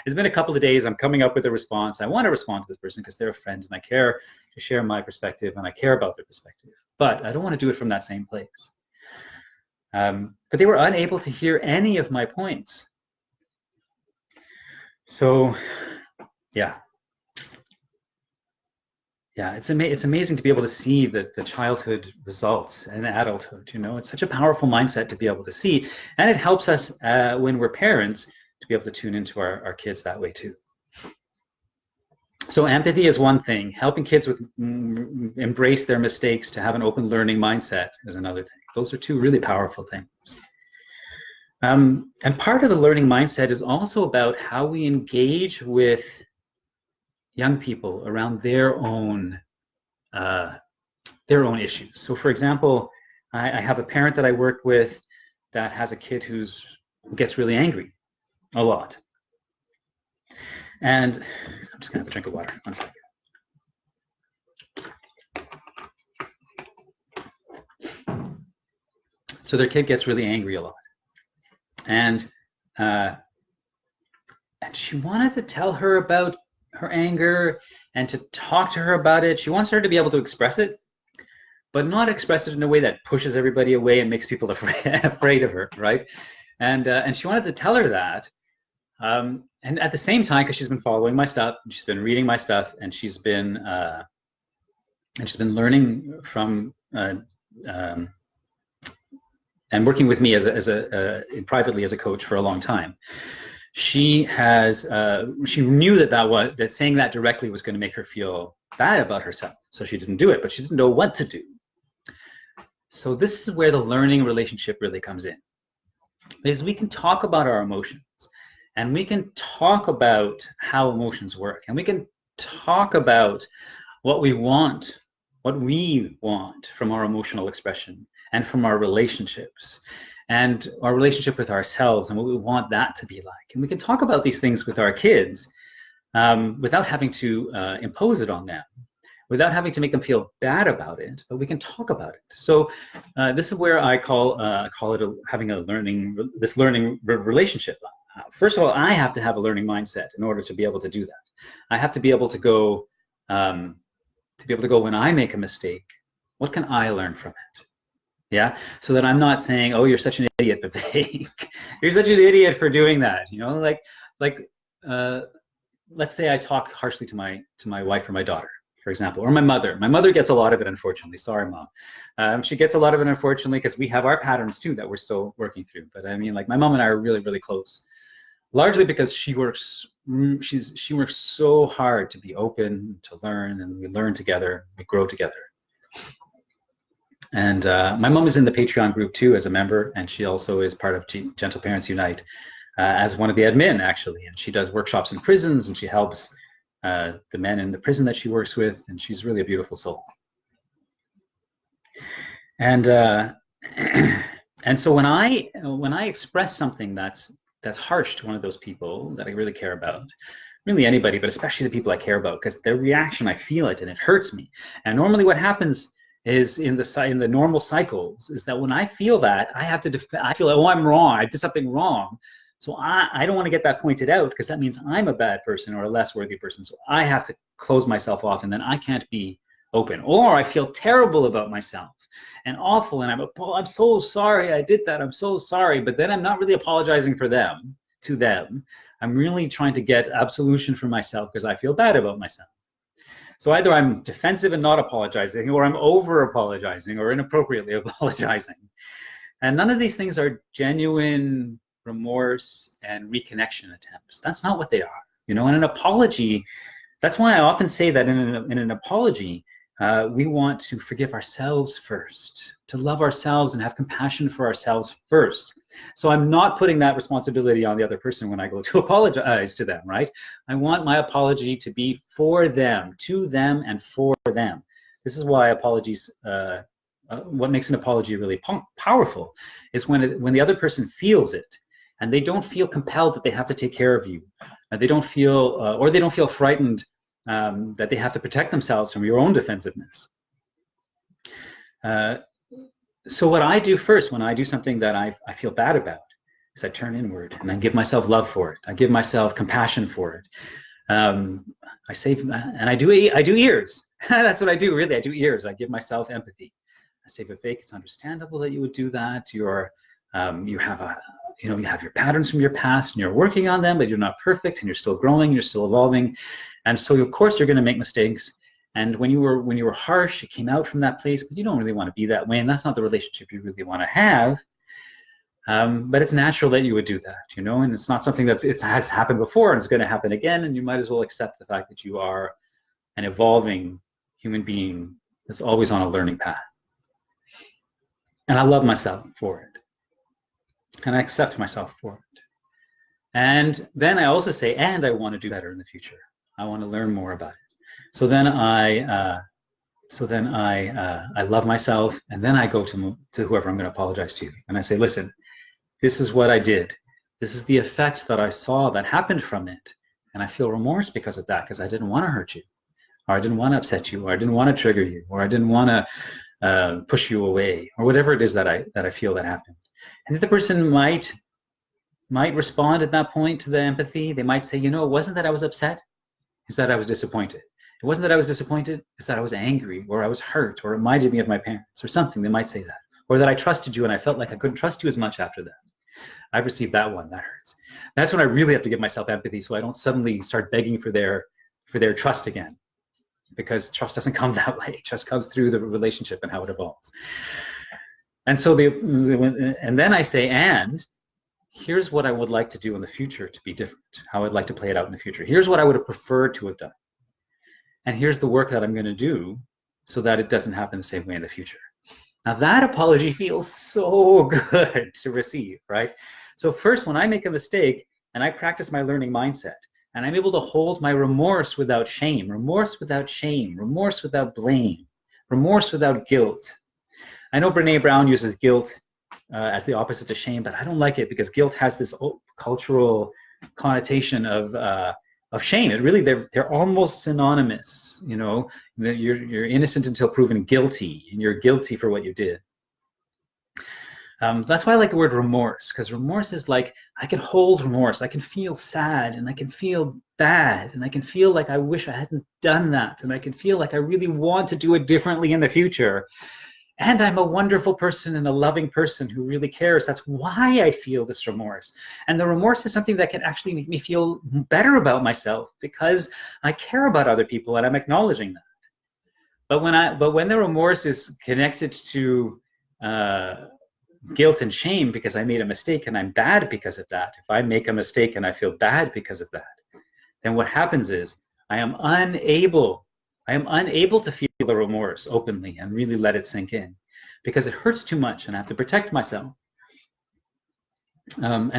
It's been a couple of days. I'm coming up with a response. I want to respond to this person because they're a friend and I care to share my perspective and I care about their perspective. But I don't want to do it from that same place. But they were unable to hear any of my points. So, yeah, it's amazing to be able to see the childhood results in adulthood. You know, it's such a powerful mindset to be able to see, and it helps us when we're parents to be able to tune into our kids that way too. So empathy is one thing. Helping kids embrace their mistakes, to have an open learning mindset is another thing. Those are two really powerful things. And part of the learning mindset is also about how we engage with young people around their own issues. So, for example, I have a parent that I work with that has a kid who gets really angry a lot. And I'm just gonna have a drink of water. 1 second. So their kid gets really angry a lot. And and she wanted to tell her about her anger and to talk to her about it. She wants her to be able to express it, but not express it in a way that pushes everybody away and makes people afraid of her, right? And she wanted to tell her that. And at the same time, because she's been following my stuff, and she's been reading my stuff, and she's been learning from and working with me privately as a coach for a long time. She knew that saying that directly was going to make her feel bad about herself, so she didn't do it, but she didn't know what to do. So this is where the learning relationship really comes in, because we can talk about our emotions, and we can talk about how emotions work, and we can talk about what we want from our emotional expression and from our relationships and our relationship with ourselves and what we want that to be like. And we can talk about these things with our kids without having to impose it on them, without having to make them feel bad about it, but we can talk about it. So this is where I call it having a learning relationship. First of all, I have to have a learning mindset in order to be able to do that. I have to be able to go when I make a mistake, what can I learn from it? Yeah, so that I'm not saying, "Oh, you're such an idiot, Vivek. You're such an idiot for doing that." You know, let's say I talk harshly to my wife or my daughter, for example, or my mother. My mother gets a lot of it, unfortunately. Sorry, Mom. She gets a lot of it, unfortunately, because we have our patterns too that we're still working through. But I mean, like, my mom and I are really, really close, largely because she works so hard to be open, to learn, and we learn together, we grow together. And my mom is in the Patreon group too as a member, and she also is part of Gentle Parents Unite as one of the admin, actually. And she does workshops in prisons, and she helps the men in the prison that she works with, and she's really a beautiful soul. And and so when I express something that's harsh to one of those people that I really care about, really anybody, but especially the people I care about, because their reaction, I feel it and it hurts me. And normally what happens is in the normal cycles is that when I feel that, I have to I feel like, oh, I'm wrong, I did something wrong. So I don't want to get that pointed out, because that means I'm a bad person or a less worthy person. So I have to close myself off, and then I can't be open. Or I feel terrible about myself and awful, and I'm so sorry I did that, I'm so sorry. But then I'm not really apologizing to them. I'm really trying to get absolution for myself because I feel bad about myself. So either I'm defensive and not apologizing, or I'm over apologizing or inappropriately apologizing. And none of these things are genuine remorse and reconnection attempts. That's not what they are. You know, in an apology, that's why I often say that in an apology, we want to forgive ourselves first, to love ourselves and have compassion for ourselves first. So I'm not putting that responsibility on the other person when I go to apologize to them, right? I want my apology to be for them, to them, and for them. This is why apologies, what makes an apology really powerful is when the other person feels it, and they don't feel compelled that they have to take care of you. They don't feel frightened that they have to protect themselves from your own defensiveness. So what I do first when I do something that I feel bad about is I turn inward and I give myself love for it. I give myself compassion for it. I say, and I do ears. That's what I do, really. I do ears. I give myself empathy. I say, Vivek, it's understandable that you would do that. You have your patterns from your past, and you're working on them, but you're not perfect, and you're still growing, you're still evolving, and so of course you're going to make mistakes. And when you were harsh, it came out from that place, but you don't really want to be that way, and that's not the relationship you really want to have. But it's natural that you would do that, you know, and it's not something it has happened before, and it's going to happen again, and you might as well accept the fact that you are an evolving human being that's always on a learning path. And I love myself for it. And I accept myself for it. And then I also say, and I want to do better in the future. I want to learn more about it. So then I love myself, and then I go to whoever I'm going to apologize to, and I say, listen, this is what I did. This is the effect that I saw that happened from it, and I feel remorse because of that, because I didn't want to hurt you, or I didn't want to upset you, or I didn't want to trigger you, or I didn't want to push you away, or whatever it is that I feel that happened. And the person might might respond at that point to the empathy. They might say, you know, it wasn't that I was upset, it's that I was disappointed. It wasn't that I was disappointed, it's that I was angry, or I was hurt, or it reminded me of my parents, or something. They might say that. Or that I trusted you and I felt like I couldn't trust you as much after that. I've received that one, that hurts. That's when I really have to give myself empathy so I don't suddenly start begging for their trust again. Because trust doesn't come that way. Trust comes through the relationship and how it evolves. And so and then I say, and here's what I would like to do in the future to be different, how I'd like to play it out in the future. Here's what I would have preferred to have done. And here's the work that I'm going to do so that it doesn't happen the same way in the future. Now that apology feels so good to receive, right? So first, when I make a mistake and I practice my learning mindset, and I'm able to hold my remorse without shame, remorse without shame, remorse without blame, remorse without guilt. I know Brene Brown uses guilt as the opposite to shame, but I don't like it because guilt has this cultural connotation of shame. It really, they're almost synonymous. You know, you're innocent until proven guilty, and you're guilty for what you did. That's why I like the word remorse, because remorse is like, I can hold remorse, I can feel sad, and I can feel bad, and I can feel like I wish I hadn't done that, and I can feel like I really want to do it differently in the future. And I'm a wonderful person and a loving person who really cares. That's why I feel this remorse. And the remorse is something that can actually make me feel better about myself because I care about other people and I'm acknowledging that. But when the remorse is connected to guilt and shame because I made a mistake and I'm bad because of that, if I make a mistake and I feel bad because of that, then what happens is I am unable to feel the remorse openly and really let it sink in because it hurts too much and I have to protect myself. So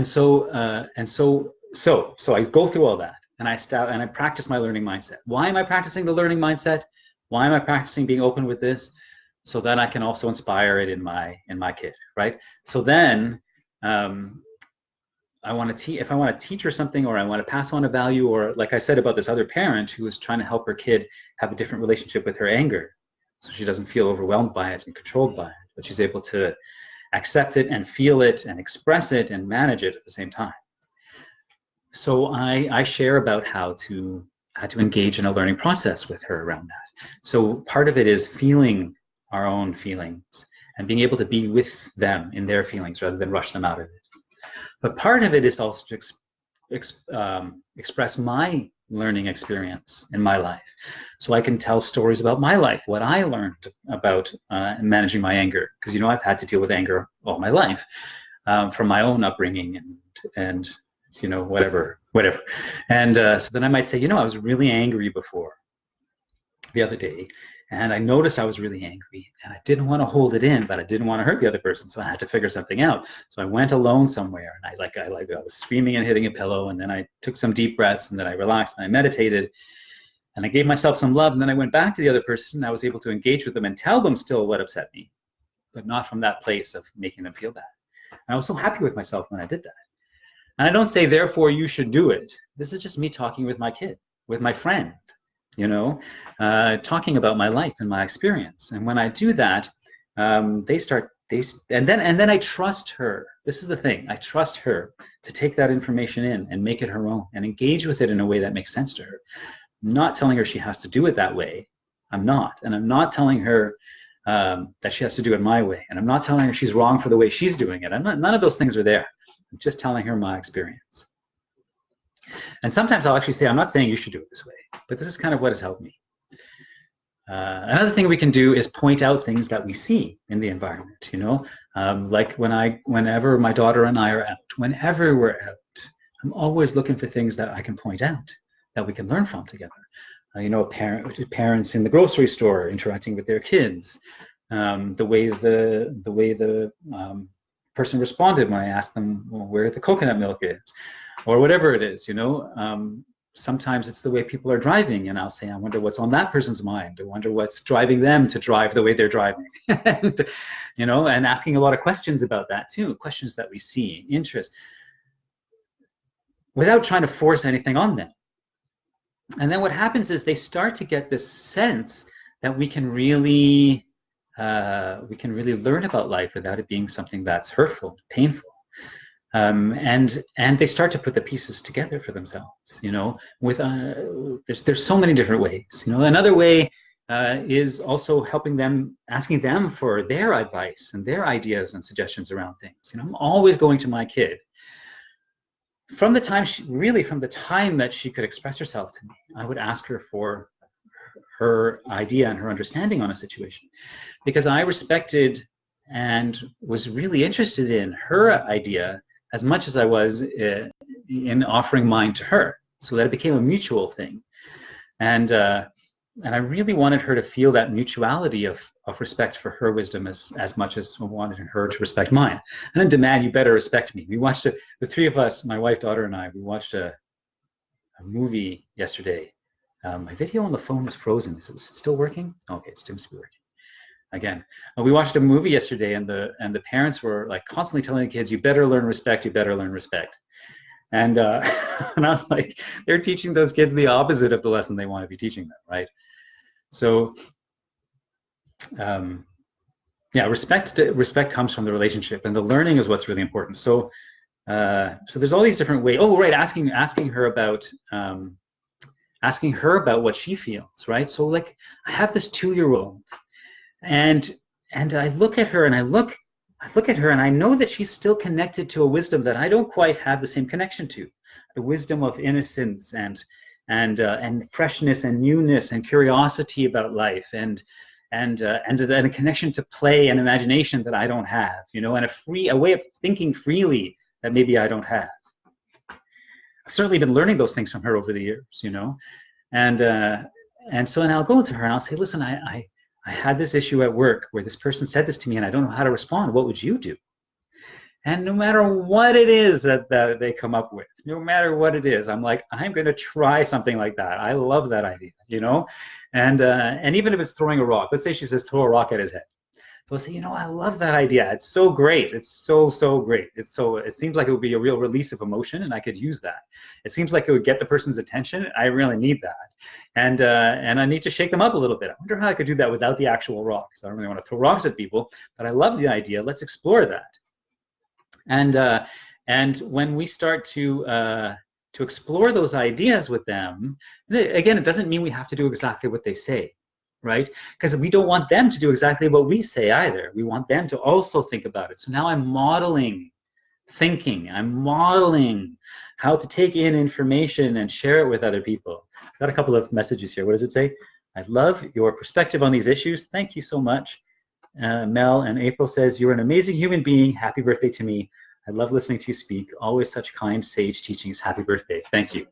I go through all that and I practice my learning mindset. Why am I practicing the learning mindset? Why am I practicing being open with this? So that I can also inspire it in my kid, right? So then if I want to teach her something or I want to pass on a value, or like I said about this other parent who was trying to help her kid have a different relationship with her anger so she doesn't feel overwhelmed by it and controlled by it, but she's able to accept it and feel it and express it and manage it at the same time. So I share about how to engage in a learning process with her around that. So part of it is feeling our own feelings and being able to be with them in their feelings rather than rush them out of it. But part of it is also to express my learning experience in my life. So I can tell stories about my life, what I learned about managing my anger. Because, you know, I've had to deal with anger all my life from my own upbringing and you know, whatever. And so then I might say, you know, I was really angry before the other day. And I noticed I was really angry and I didn't want to hold it in, but I didn't want to hurt the other person. So I had to figure something out. So I went alone somewhere and I was screaming and hitting a pillow. And then I took some deep breaths and then I relaxed and I meditated and I gave myself some love. And then I went back to the other person and I was able to engage with them and tell them still what upset me, but not from that place of making them feel bad. And I was so happy with myself when I did that. And I don't say, therefore, you should do it. This is just me talking with my kid, with my friend. You know, talking about my life and my experience. And when I do that, and then I trust her. This is the thing. I trust her to take that information in and make it her own and engage with it in a way that makes sense to her. I'm not telling her she has to do it that way. I'm not. And I'm not telling her that she has to do it my way. And I'm not telling her she's wrong for the way she's doing it. None of those things are there. I'm just telling her my experience. And sometimes I'll actually say, I'm not saying you should do it this way, but this is kind of what has helped me. Another thing we can do is point out things that we see in the environment, you know, like whenever my daughter and I are out, whenever we're out, I'm always looking for things that I can point out that we can learn from together. You know, parents in the grocery store interacting with their kids, the way the person responded when I asked them where the coconut milk is, or whatever it is, you know. Sometimes it's the way people are driving, and I'll say, I wonder what's on that person's mind. I wonder what's driving them to drive the way they're driving. And, you know, and asking a lot of questions about that too, questions that we see, interest, without trying to force anything on them. And then what happens is they start to get this sense that we can really learn about life without it being something that's hurtful, painful. And they start to put the pieces together for themselves. You know, with there's so many different ways. You know, another way is also helping them, asking them for their advice and their ideas and suggestions around things. You know, I'm always going to my kid from the time from the time that she could express herself to me. I would ask her for her idea and her understanding on a situation, because I respected and was really interested in her idea as much as I was in offering mine to her, so that it became a mutual thing. And I really wanted her to feel that mutuality of respect for her wisdom as much as I wanted her to respect mine. And then demand, you better respect me. We watched the three of us, my wife, daughter, and I, we watched a movie yesterday. My video on the phone was frozen. Is it still working? Okay, it seems to be working. Again, we watched a movie yesterday, and the parents were like constantly telling the kids, you better learn respect, you better learn respect. And and I was like, they're teaching those kids the opposite of the lesson they want to be teaching them, right? So yeah, respect comes from the relationship, and the learning is what's really important. So so there's all these different ways. Oh, right, asking her about what she feels, right? So like, I have this 2-year-old, and I look at her, and I look at her, and I know that she's still connected to a wisdom that I don't quite have the same connection to, the wisdom of innocence and freshness and newness and curiosity about life, and a connection to play and imagination that I don't have, you know, and a way of thinking freely that maybe I don't have. I've certainly been learning those things from her over the years, you know, and so then I'll go to her and I'll say, listen, I had this issue at work where this person said this to me and I don't know how to respond. What would you do? And no matter what it is that they come up with, no matter what it is, I'm like, I'm going to try something like that. I love that idea, you know? And even if it's throwing a rock, let's say she says, throw a rock at his head. So I'll say, you know, I love that idea. It's so great. It's so great. It seems like it would be a real release of emotion, and I could use that. It seems like it would get the person's attention. I really need that. And I need to shake them up a little bit. I wonder how I could do that without the actual rocks. I don't really want to throw rocks at people, but I love the idea. Let's explore that. And when we start to explore those ideas with them, again, it doesn't mean we have to do exactly what they say, right? Because we don't want them to do exactly what we say either. We want them to also think about it. So now I'm modeling thinking. I'm modeling how to take in information and share it with other people. I've got a couple of messages here. What does it say? I love your perspective on these issues. Thank you so much. Mel and April says, you're an amazing human being. Happy birthday to me. I love listening to you speak. Always such kind, sage teachings. Happy birthday. Thank you.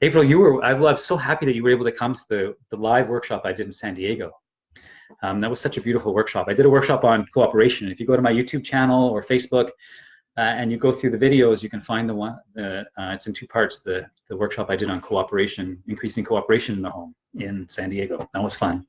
April, I'm so happy that you were able to come to the live workshop I did in San Diego. That was such a beautiful workshop. I did a workshop on cooperation. If you go to my YouTube channel or Facebook and you go through the videos, you can find the one, it's in 2 parts, the workshop I did on cooperation, increasing cooperation in the home in San Diego. That was fun.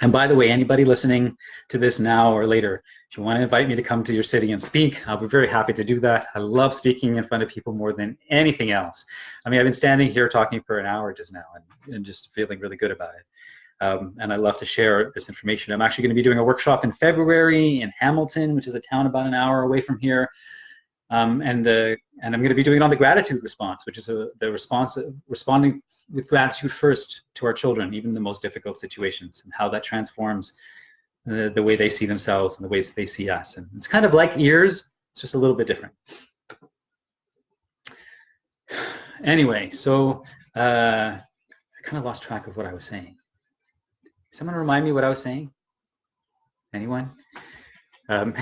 And by the way, anybody listening to this now or later, if you want to invite me to come to your city and speak, I'll be very happy to do that. I love speaking in front of people more than anything else. I mean, I've been standing here talking for an hour just now and just feeling really good about it. And I love to share this information. I'm actually going to be doing a workshop in February in Hamilton, which is a town about an hour away from here. And I'm going to be doing it on the gratitude response, which is responding with gratitude first to our children, even the most difficult situations, and how that transforms the way they see themselves and the ways they see us. And it's kind of like ears, it's just a little bit different. Anyway, so I kind of lost track of what I was saying. Someone remind me what I was saying? Anyone? I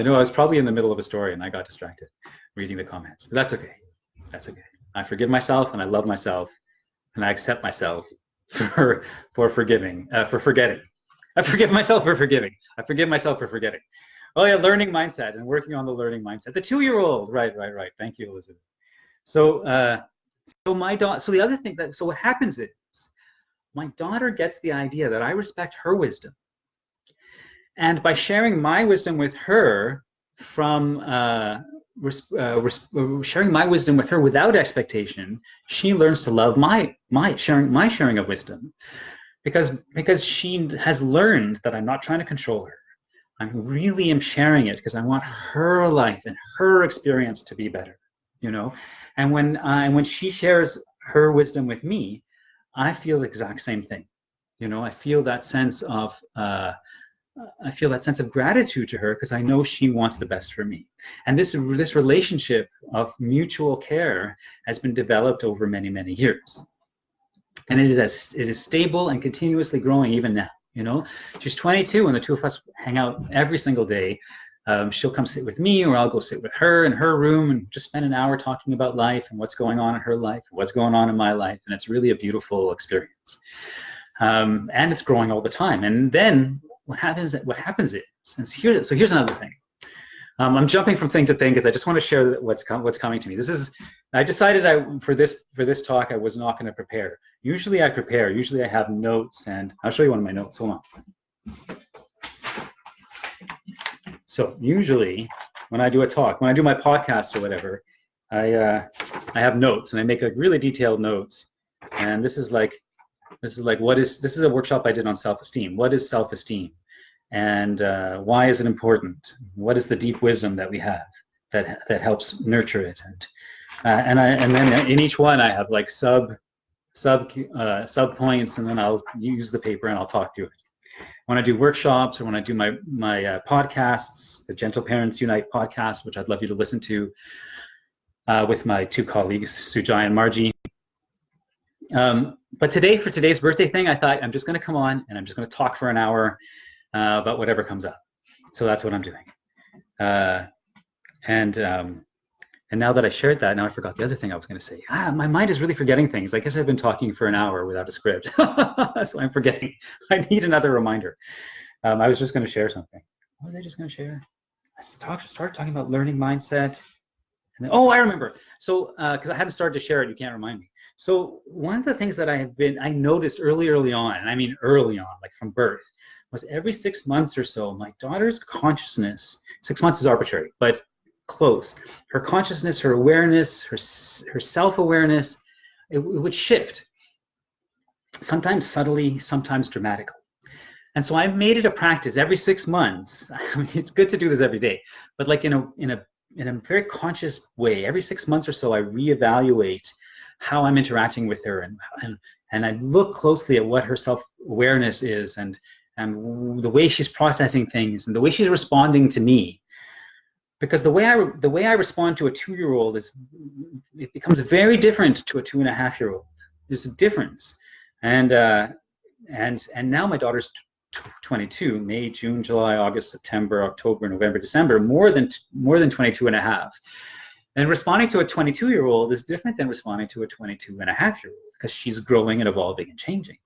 know I was probably in the middle of a story and I got distracted reading the comments, but that's okay. That's okay. I forgive myself and I love myself and I accept myself for forgetting. I forgive myself for forgiving. I forgive myself for forgetting. Oh yeah, learning mindset and working on the learning mindset. The 2-year-old, right. Thank you, Elizabeth. So the other thing so what happens is my daughter gets the idea that I respect her wisdom. And by sharing my wisdom with her sharing my wisdom with her without expectation, she learns to love my sharing of wisdom, because she has learned that I'm not trying to control her. I'm really am sharing it because I want her life and her experience to be better, you know. And when she shares her wisdom with me, I feel the exact same thing. You know, I feel that sense of gratitude to her because I know she wants the best for me. And this relationship of mutual care has been developed over many, many years. And it is stable and continuously growing even now. You know, she's 22, and the two of us hang out every single day. She'll come sit with me, or I'll go sit with her in her room and just spend an hour talking about life and what's going on in her life, what's going on in my life, and it's really a beautiful experience. And it's growing all the time. And then what happens is, and here's another thing. I'm jumping from thing to thing because I just want to share what's coming to me. I decided for this talk I was not going to prepare. Usually I prepare. Usually I have notes, and I'll show you one of my notes. Hold on. So usually when I do a talk, when I do my podcast or whatever, I have notes, and I make really detailed notes. And this is a workshop I did on self-esteem. What is self-esteem? And why is it important? What is the deep wisdom that we have that helps nurture it? And then in each one I have like sub points, and then I'll use the paper and I'll talk through it. When I do workshops or when I do my podcasts, the Gentle Parents Unite podcast, which I'd love you to listen to with my two colleagues, Sujai and Margie. But today, for today's birthday thing, I thought I'm just going to come on and I'm just going to talk for an hour about whatever comes up. So that's what I'm doing. And now that I shared that, now I forgot the other thing I was going to say. My mind is really forgetting things. I guess I've been talking for an hour without a script. So I'm forgetting. I need another reminder. I was just going to share something. What was I just going to share? I started talking about learning mindset. And then, I remember. So, because I hadn't started to share it, you can't remind me. So one of the things that I noticed early on, and I mean early on, like from birth, was every 6 months or so, my daughter's consciousness, 6 months is arbitrary, but close. Her consciousness, her awareness, her self-awareness, it would shift. Sometimes subtly, sometimes dramatically. And so I made it a practice every 6 months. I mean, it's good to do this every day, but like in a very conscious way, every 6 months or so, I reevaluate how I'm interacting with her, and I look closely at what her self-awareness is, and the way she's processing things, and the way she's responding to me. Because the way I respond to a 2-year-old it becomes very different to a 2.5-year-old. There's a difference, and now my daughter's 22. May, June, July, August, September, October, November, December, more than 22 and a half. And responding to a 22-year-old is different than responding to a 22.5-year-old because she's growing and evolving and changing.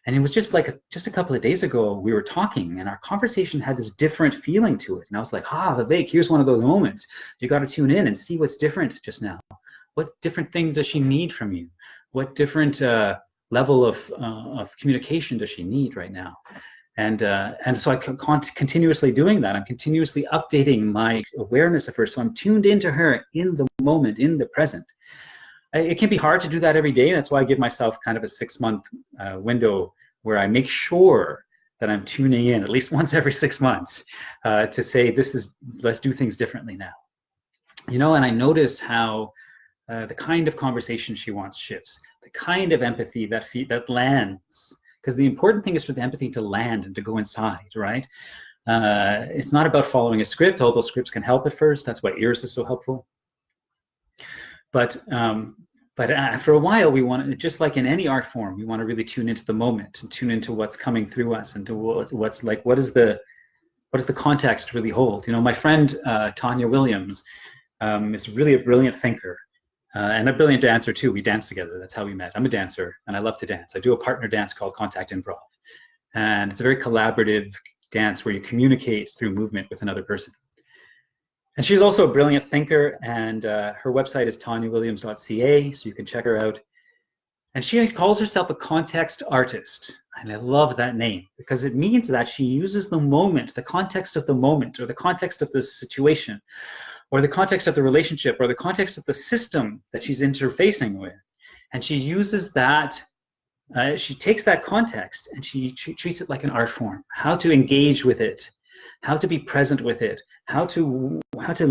And it was just a couple of days ago, we were talking, and our conversation had this different feeling to it. And I was like, Vivek, here's one of those moments. You got to tune in and see what's different just now. What different things does she need from you? What different level of communication does she need right now? And so I continuously doing that. I'm continuously updating my awareness of her. So I'm tuned into her in the moment, in the present. It can be hard to do that every day. That's why I give myself kind of a 6-month window where I make sure that I'm tuning in at least once every 6 months to say, let's do things differently now. You know, and I notice how the kind of conversation she wants shifts, the kind of empathy that lands. Because the important thing is for the empathy to land and to go inside, right? It's not about following a script, although scripts can help at first. That's why ears is so helpful. But after a while, we want to, just like in any art form, we want to really tune into the moment and tune into what's coming through us and to what does the context really hold? You know, my friend Tanya Williams is really a brilliant thinker. And a brilliant dancer too. We dance together. That's how we met. I'm a dancer and I love to dance. I do a partner dance called Contact Improv. And it's a very collaborative dance where you communicate through movement with another person. And she's also a brilliant thinker, and her website is tanyawilliams.ca, so you can check her out. And she calls herself a context artist. And I love that name because it means that she uses the moment, the context of the moment, or the context of the situation, or the context of the relationship, or the context of the system that she's interfacing with. And she uses that, she takes that context and she treats it like an art form, how to engage with it, how to be present with it, how to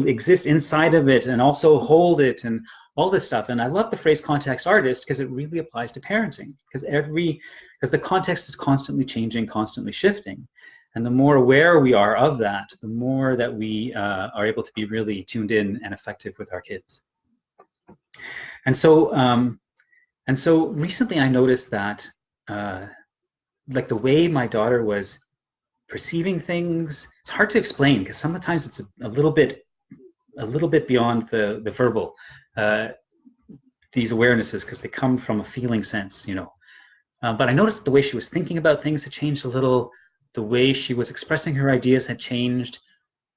exist inside of it and also hold it and all this stuff. And I love the phrase context artist because it really applies to parenting, because the context is constantly changing, constantly shifting. And the more aware we are of that, the more that we are able to be really tuned in and effective with our kids. And so recently I noticed that like the way my daughter was perceiving things, it's hard to explain because sometimes it's a little bit beyond the verbal, these awarenesses, because they come from a feeling sense, you know. But I noticed the way she was thinking about things had changed a little. The way she was expressing her ideas had changed.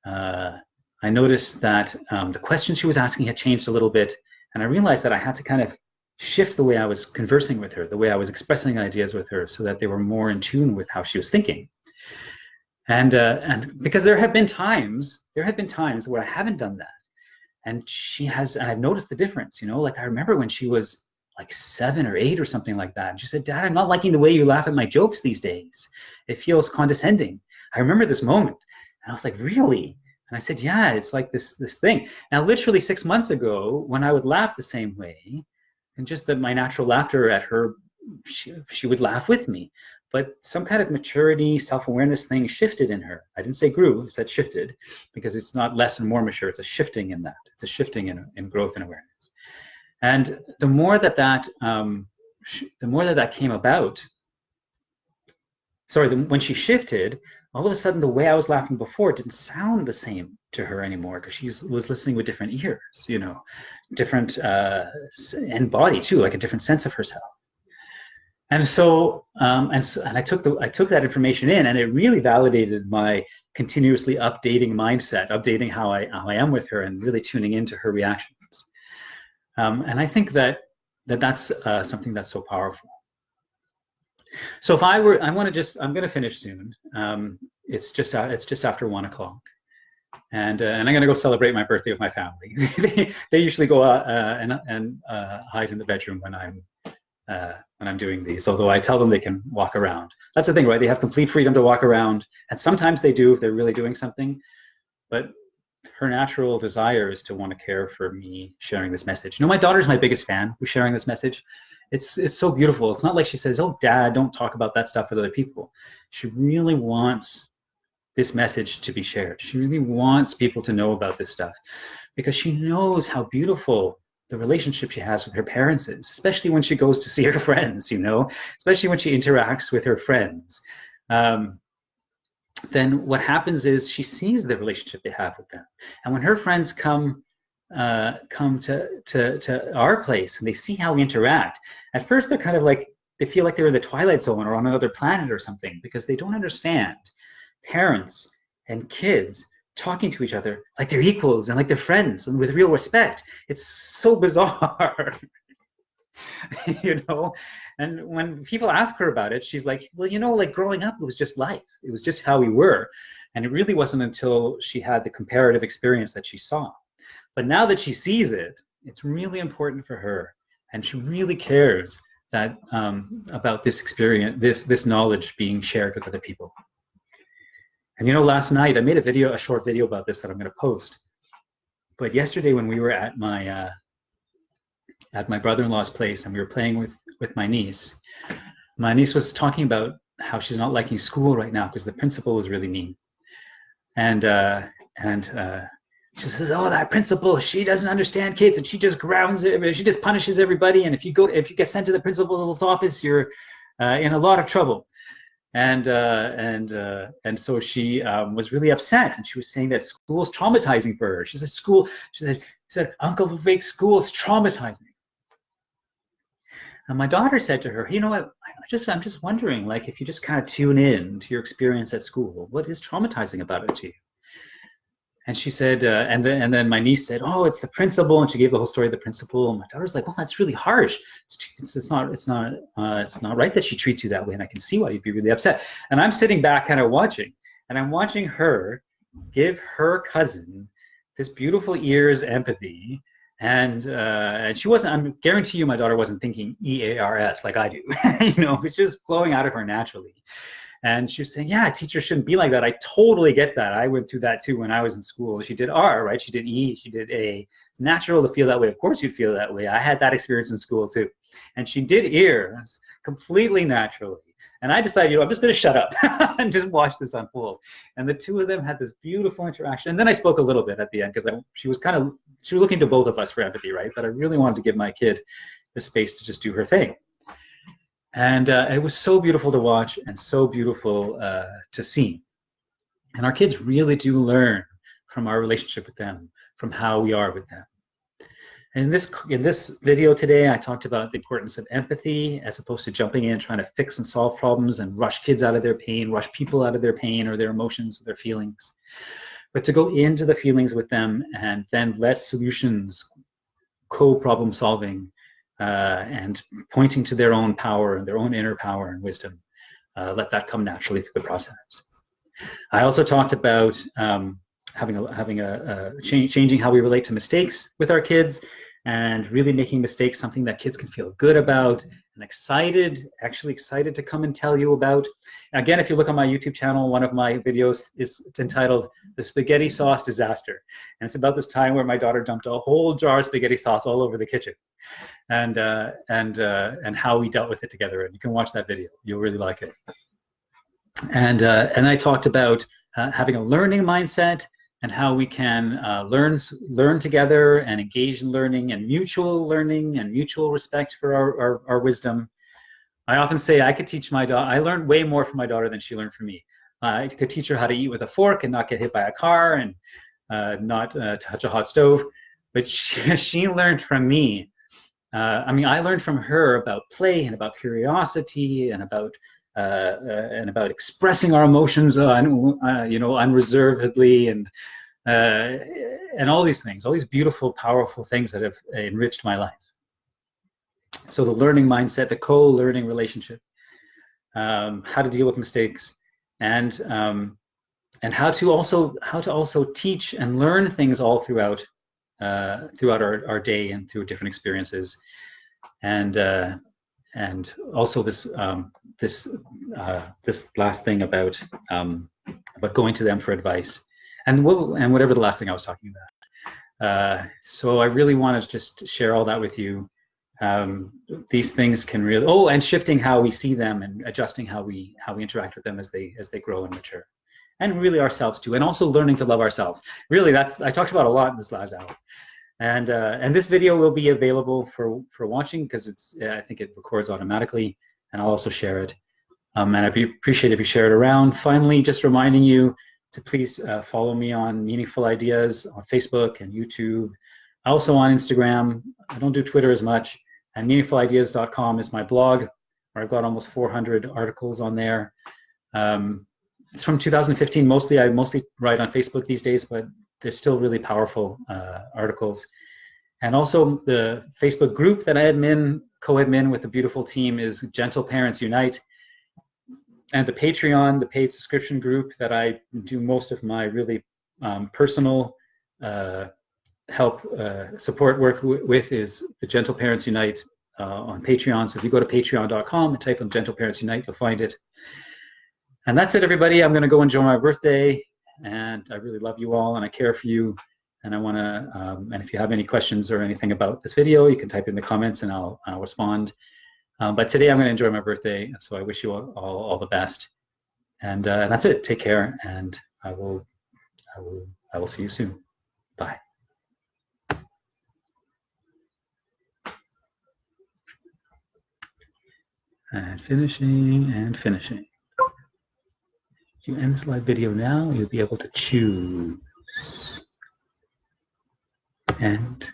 I noticed that the questions she was asking had changed a little bit. And I realized that I had to kind of shift the way I was conversing with her, the way I was expressing ideas with her, so that they were more in tune with how she was thinking. And because there have been times where I haven't done that. And she has, and I've noticed the difference, you know, like I remember when she was like 7 or 8 or something like that. And she said, "Dad, I'm not liking the way you laugh at my jokes these days. It feels condescending." I remember this moment. And I was like, "Really?" And I said, "Yeah, it's like this thing." Now, literally 6 months ago, when I would laugh the same way, and just that my natural laughter at her, she would laugh with me. But some kind of maturity, self-awareness thing shifted in her. I didn't say grew, I said shifted, because it's not less and more mature, it's a shifting in that. It's a shifting in growth and awareness. And the more that came about, when she shifted, all of a sudden the way I was laughing before didn't sound the same to her anymore, because she was listening with different ears, you know, different and body too, like a different sense of herself. And so I took that information in, and it really validated my continuously updating mindset, updating how I am with her, and really tuning into her reactions. And I think that's something that's so powerful. So if I'm going to finish soon. It's just after 1 o'clock, and I'm going to go celebrate my birthday with my family. They usually go and hide in the bedroom when I'm doing these. Although I tell them they can walk around. That's the thing, right? They have complete freedom to walk around, and sometimes they do if they're really doing something. But her natural desire is to want to care for me sharing this message. You know, my daughter's my biggest fan who's sharing this message. It's so beautiful. It's not like she says, "Oh, Dad, don't talk about that stuff with other people." She really wants this message to be shared. She really wants people to know about this stuff, because she knows how beautiful the relationship she has with her parents is, especially when she goes to see her friends, you know, especially when she interacts with her friends. Then what happens is she sees the relationship they have with them. And when her friends come to our place and they see how we interact, at first they're kind of like, they feel like they're in the Twilight Zone or on another planet or something, because they don't understand parents and kids talking to each other like they're equals and like they're friends and with real respect. It's so bizarre. You know, and when people ask her about it, she's like, "Well, you know, like growing up, it was just life. It was just how we were." And it really wasn't until she had the comparative experience that she saw. But now that she sees it, it's really important for her, and she really cares that about this experience, this knowledge being shared with other people. And you know, last night I made a short video about this that I'm going to post. But yesterday, when we were at my brother-in-law's place and we were playing with my niece was talking about how she's not liking school right now because the principal was really mean. And she says, "Oh, that principal, she doesn't understand kids, and she just she just punishes everybody. And if you get sent to the principal's office, you're in a lot of trouble." And so she was really upset, and she was saying that school's traumatizing for her. She said, "Uncle Vivek, school's traumatizing." And my daughter said to her, "You know what? I'm just wondering, like, if you just kind of tune in to your experience at school, what is traumatizing about it to you?" And she said, and then my niece said, "Oh, it's the principal," and she gave the whole story of the principal. And my daughter's like, "Well, that's really harsh. It's not right that she treats you that way, and I can see why you'd be really upset." And I'm sitting back, kind of watching, and I'm watching her give her cousin this beautiful ears empathy. And she wasn't, I guarantee you my daughter wasn't thinking EARS like I do. You know, it's just flowing out of her naturally. And she was saying, yeah, teachers shouldn't be like that. I totally get that. I went through that too when I was in school. She did R, right? She did E, she did A. It's natural to feel that way. Of course you'd feel that way. I had that experience in school too. And she did ear completely naturally. And I decided, I'm just going to shut up and just watch this unfold. And the two of them had this beautiful interaction. And then I spoke a little bit at the end because she was looking to both of us for empathy, right? But I really wanted to give my kid the space to just do her thing. And it was so beautiful to watch and so beautiful to see. And our kids really do learn from our relationship with them, from how we are with them. And in this video today, I talked about the importance of empathy as opposed to jumping in, trying to fix and solve problems and rush kids out of their pain, rush people out of their pain or their emotions or their feelings. But to go into the feelings with them and then let solutions, co-problem solving, and pointing to their own power and their own inner power and wisdom, let that come naturally through the process. I also talked about changing how we relate to mistakes with our kids, and really making mistakes something that kids can feel good about and actually excited to come and tell you about. Again, if you look on my YouTube channel, one of my videos it's entitled "The Spaghetti Sauce Disaster," and it's about this time where my daughter dumped a whole jar of spaghetti sauce all over the kitchen, and how we dealt with it together. And you can watch that video; you'll really like it. And I talked about having a learning mindset and how we can learn together and engage in learning and mutual respect for our wisdom. I often say I could teach my daughter. I learned way more from my daughter than she learned from me. I could teach her how to eat with a fork and not get hit by a car and not touch a hot stove. But she learned from me. I learned from her about play and about curiosity and about expressing our emotions, unreservedly, and all these things, all these beautiful, powerful things that have enriched my life. So the learning mindset, the co-learning relationship, how to deal with mistakes, and how to also teach and learn things all throughout our day and through different experiences, and also this last thing about going to them for advice, and whatever the last thing I was talking about. So I really want to just share all that with you. These things can really and shifting how we see them and adjusting how we interact with them as they grow and mature, and really ourselves too, and also learning to love ourselves. Really, I talked about a lot in this last hour. And this video will be available for watching because I think it records automatically, and I'll also share it. And I'd appreciate if you share it around. Finally, just reminding you to please follow me on Meaningful Ideas on Facebook and YouTube. Also on Instagram. I don't do Twitter as much. And meaningfulideas.com is my blog, where I've got almost 400 articles on there. It's from 2015 mostly. I mostly write on Facebook these days, but there's still really powerful articles. And also the Facebook group that I co-admin with a beautiful team is Gentle Parents Unite. And the Patreon, the paid subscription group that I do most of my really personal help support work with is the Gentle Parents Unite on Patreon. So if you go to patreon.com and type in Gentle Parents Unite, you'll find it. And that's it, everybody. I'm going to go enjoy my birthday. And I really love you all, and I care for you. And I want to, and if you have any questions or anything about this video, you can type in the comments and I'll respond. But today I'm going to enjoy my birthday, so I wish you all the best. And that's it. Take care, and I will see you soon. Bye. And finishing and finishing. If you end this live video now, you'll be able to choose. And